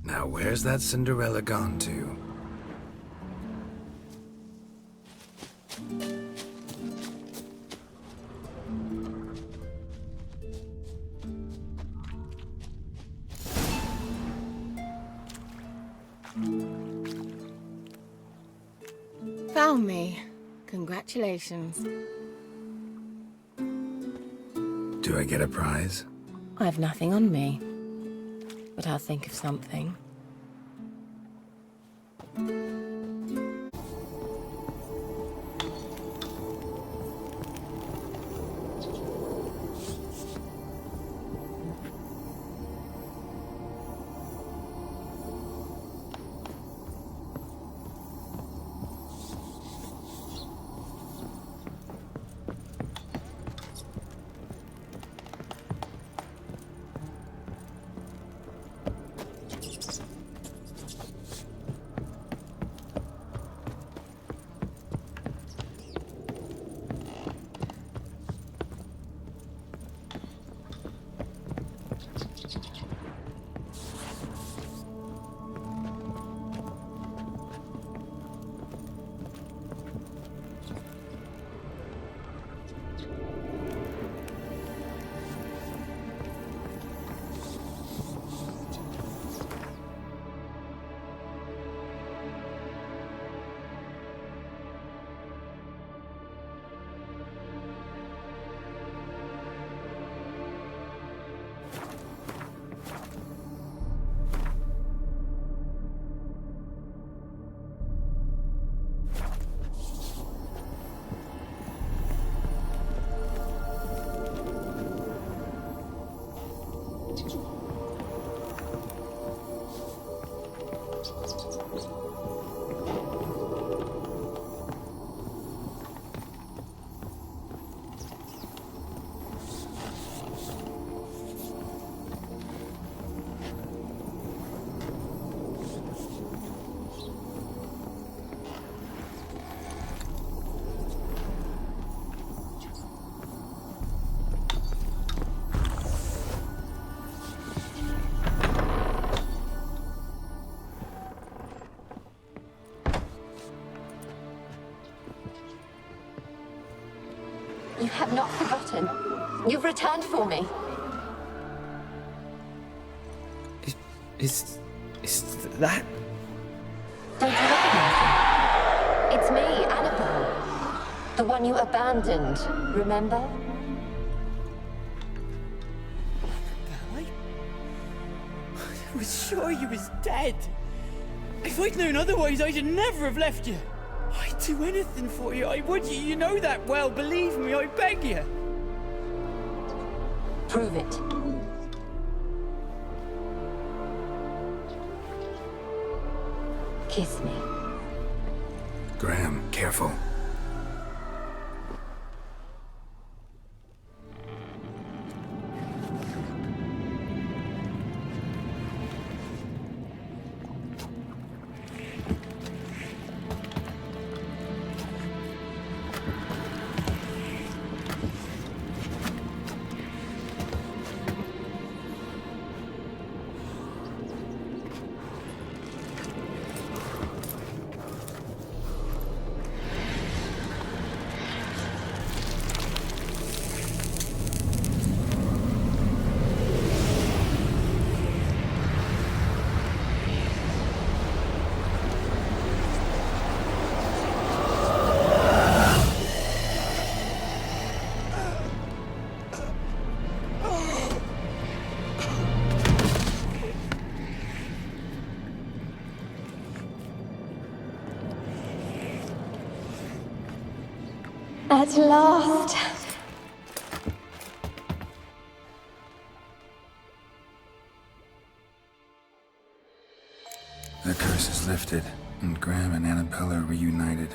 Speaker 4: Now where's that Cinderella gone to?
Speaker 6: Found me. Congratulations.
Speaker 4: Do I get a prize?
Speaker 6: I have nothing on me, but I'll think of something.
Speaker 18: You have not forgotten. You've returned for me.
Speaker 19: Is that?
Speaker 18: Don't you recognize it? It's me, Annabelle. The one you abandoned, remember?
Speaker 19: I was sure you was dead. If I'd known otherwise, I'd never have left you. I'd do anything for you. I would. You know that well. Believe me, I beg you.
Speaker 18: Prove it. Kiss me.
Speaker 4: Graham, careful.
Speaker 16: At last.
Speaker 4: The curse is lifted, and Graham and Annabelle are reunited.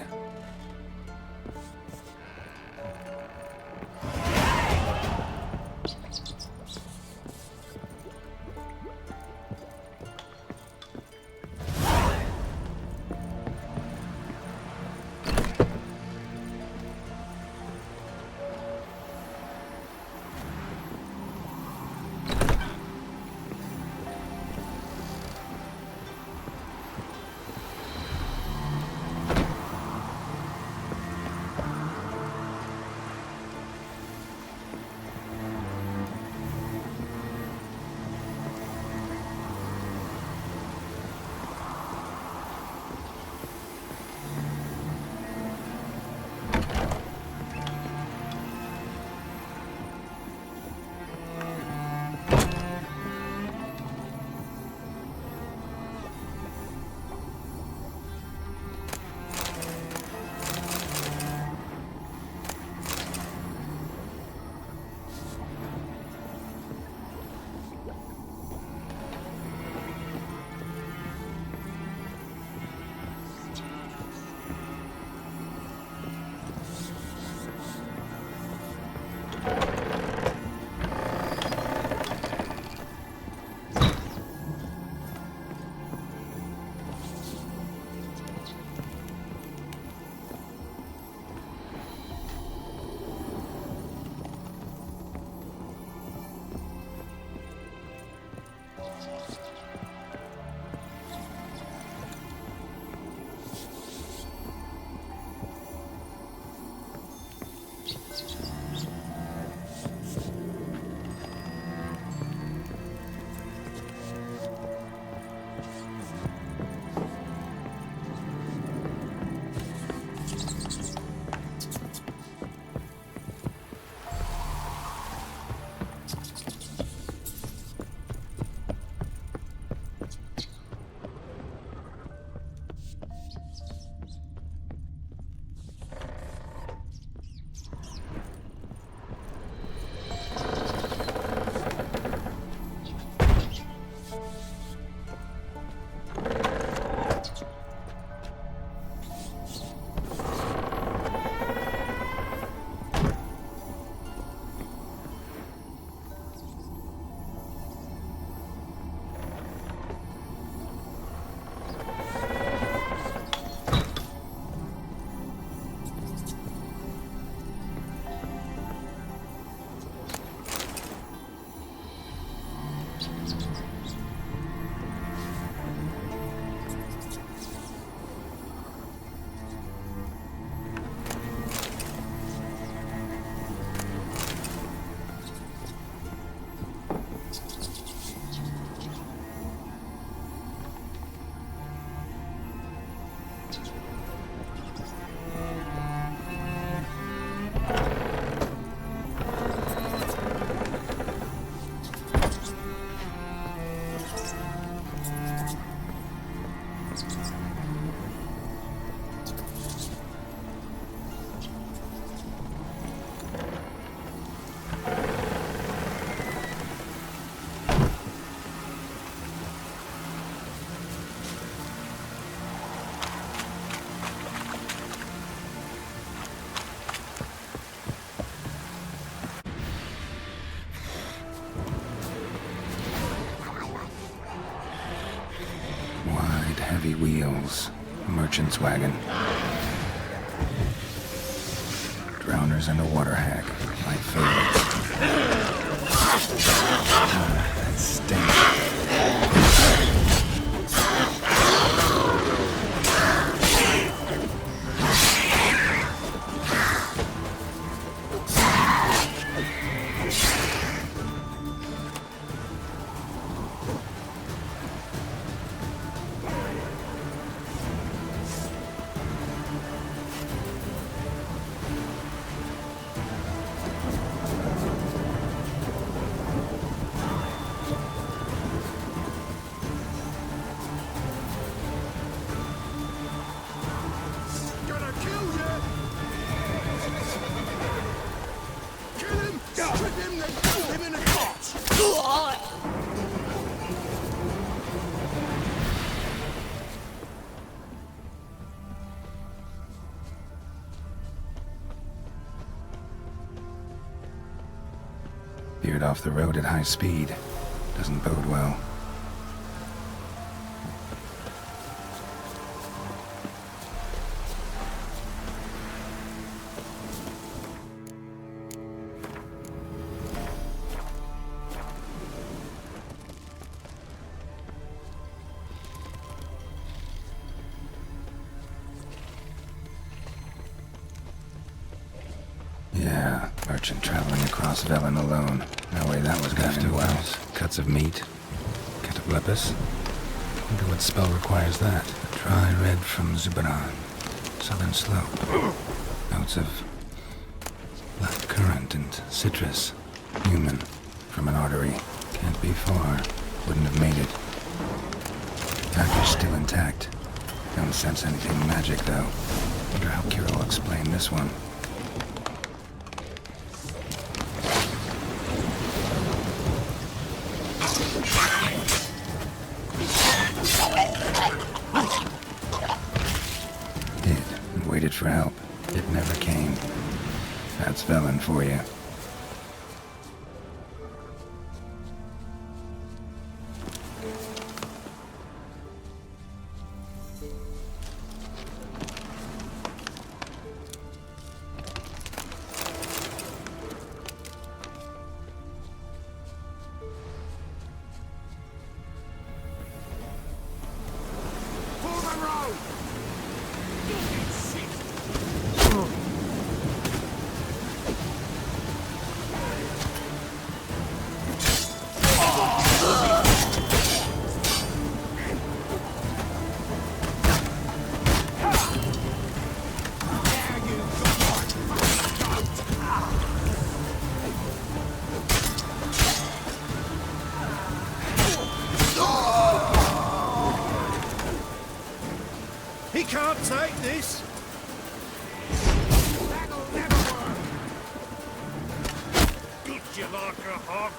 Speaker 4: Wells, a merchant's wagon. Drowners and a water hag, my favorites. That stinks. Veered off the road at high speed. Doesn't bode well. Yeah, merchant traveling across Velen alone. No way that was going to end well. Cuts of meat. Cataplepis. Wonder what spell requires that. Dry red from Zubaran. Southern slope. Notes of black currant and citrus. Human. From an artery. Can't be far. Wouldn't have made it. Package still intact. Don't sense anything magic though. Wonder how Kira will explain this one. Waited for help. It never came. That's Velen for you.
Speaker 8: He can't take this! Good you like a hog!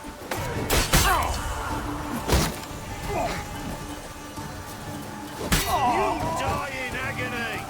Speaker 8: You die in agony!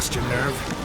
Speaker 10: Lost your nerve?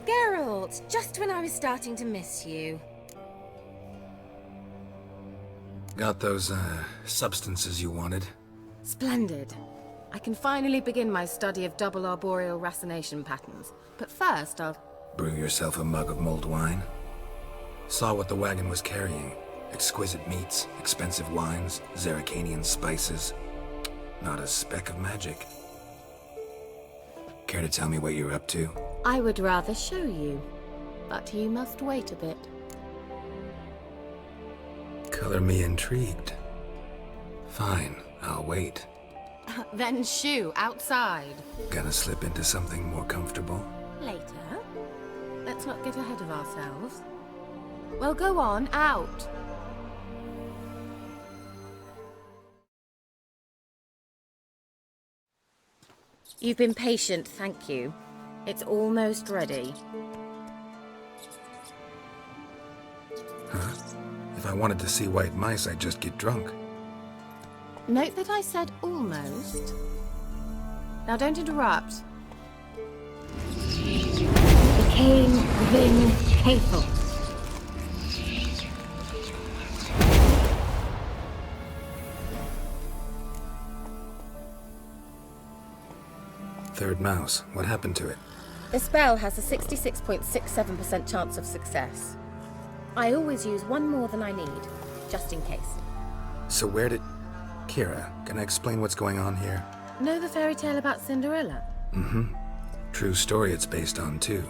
Speaker 6: Geralt, just when I was starting to miss you.
Speaker 4: Got those, substances you wanted?
Speaker 6: Splendid. I can finally begin my study of double arboreal racination patterns. But first, I'll...
Speaker 4: Brew yourself a mug of mulled wine? Saw what the wagon was carrying. Exquisite meats, expensive wines, Zerrikanian spices. Not a speck of magic. Care to tell me what you're up to?
Speaker 6: I would rather show you, but you must wait a bit.
Speaker 4: Color me intrigued. Fine, I'll wait.
Speaker 6: Then shoo, outside.
Speaker 4: Gonna slip into something more comfortable?
Speaker 6: Later. Let's not get ahead of ourselves. Well, go on, out. You've been patient, thank you. It's almost ready.
Speaker 4: Huh? If I wanted to see white mice, I'd just get drunk.
Speaker 6: Note that I said almost. Now don't interrupt. Became within hateful.
Speaker 4: Third mouse. What happened to it?
Speaker 6: The spell has a 66.67% chance of success. I always use one more than I need, just in case.
Speaker 4: So where did... Kira, can I explain what's going on here?
Speaker 6: Know the fairy tale about Cinderella?
Speaker 4: Mm-hmm. True story it's based on, too.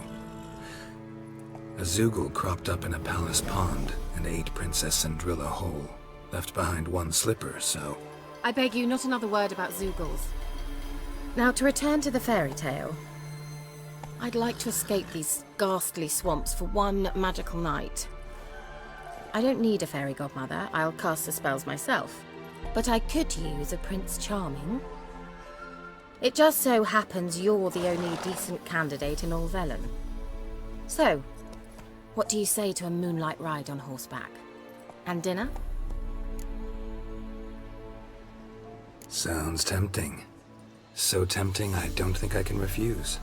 Speaker 4: A Zoogle cropped up in a palace pond and ate Princess Cinderella whole. Left behind one slipper, so...
Speaker 6: I beg you, not another word about Zoogles. Now, to return to the fairy tale. I'd like to escape these ghastly swamps for one magical night. I don't need a fairy godmother, I'll cast the spells myself. But I could use a Prince Charming. It just so happens you're the only decent candidate in all Velen. So, what do you say to a moonlight ride on horseback? And dinner?
Speaker 4: Sounds tempting. So tempting, I don't think I can refuse.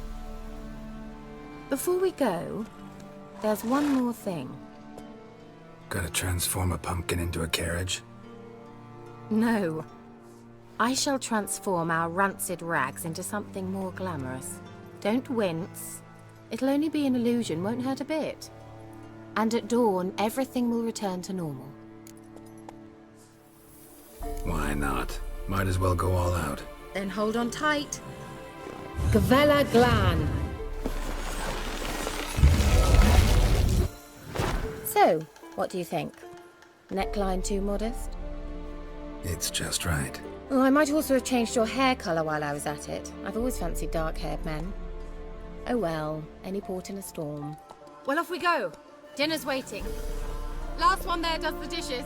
Speaker 6: Before we go, there's one more thing.
Speaker 4: Gotta transform a pumpkin into a carriage?
Speaker 6: No. I shall transform our rancid rags into something more glamorous. Don't wince. It'll only be an illusion, won't hurt a bit. And at dawn, everything will return to normal.
Speaker 4: Why not? Might as well go all out.
Speaker 6: Then hold on tight. Gavella Glan. So, what do you think? Neckline too modest?
Speaker 4: It's just right.
Speaker 6: Oh, I might also have changed your hair colour while I was at it. I've always fancied dark-haired men. Oh well, any port in a storm. Well, off we go. Dinner's waiting. Last one there does the dishes.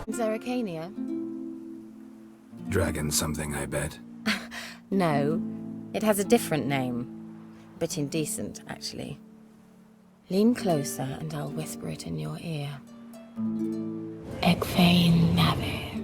Speaker 6: Zerrikania?
Speaker 4: Dragon something, I bet.
Speaker 6: No, it has a different name. But indecent, actually. Lean closer and I'll whisper it in your ear. Egfain Navis.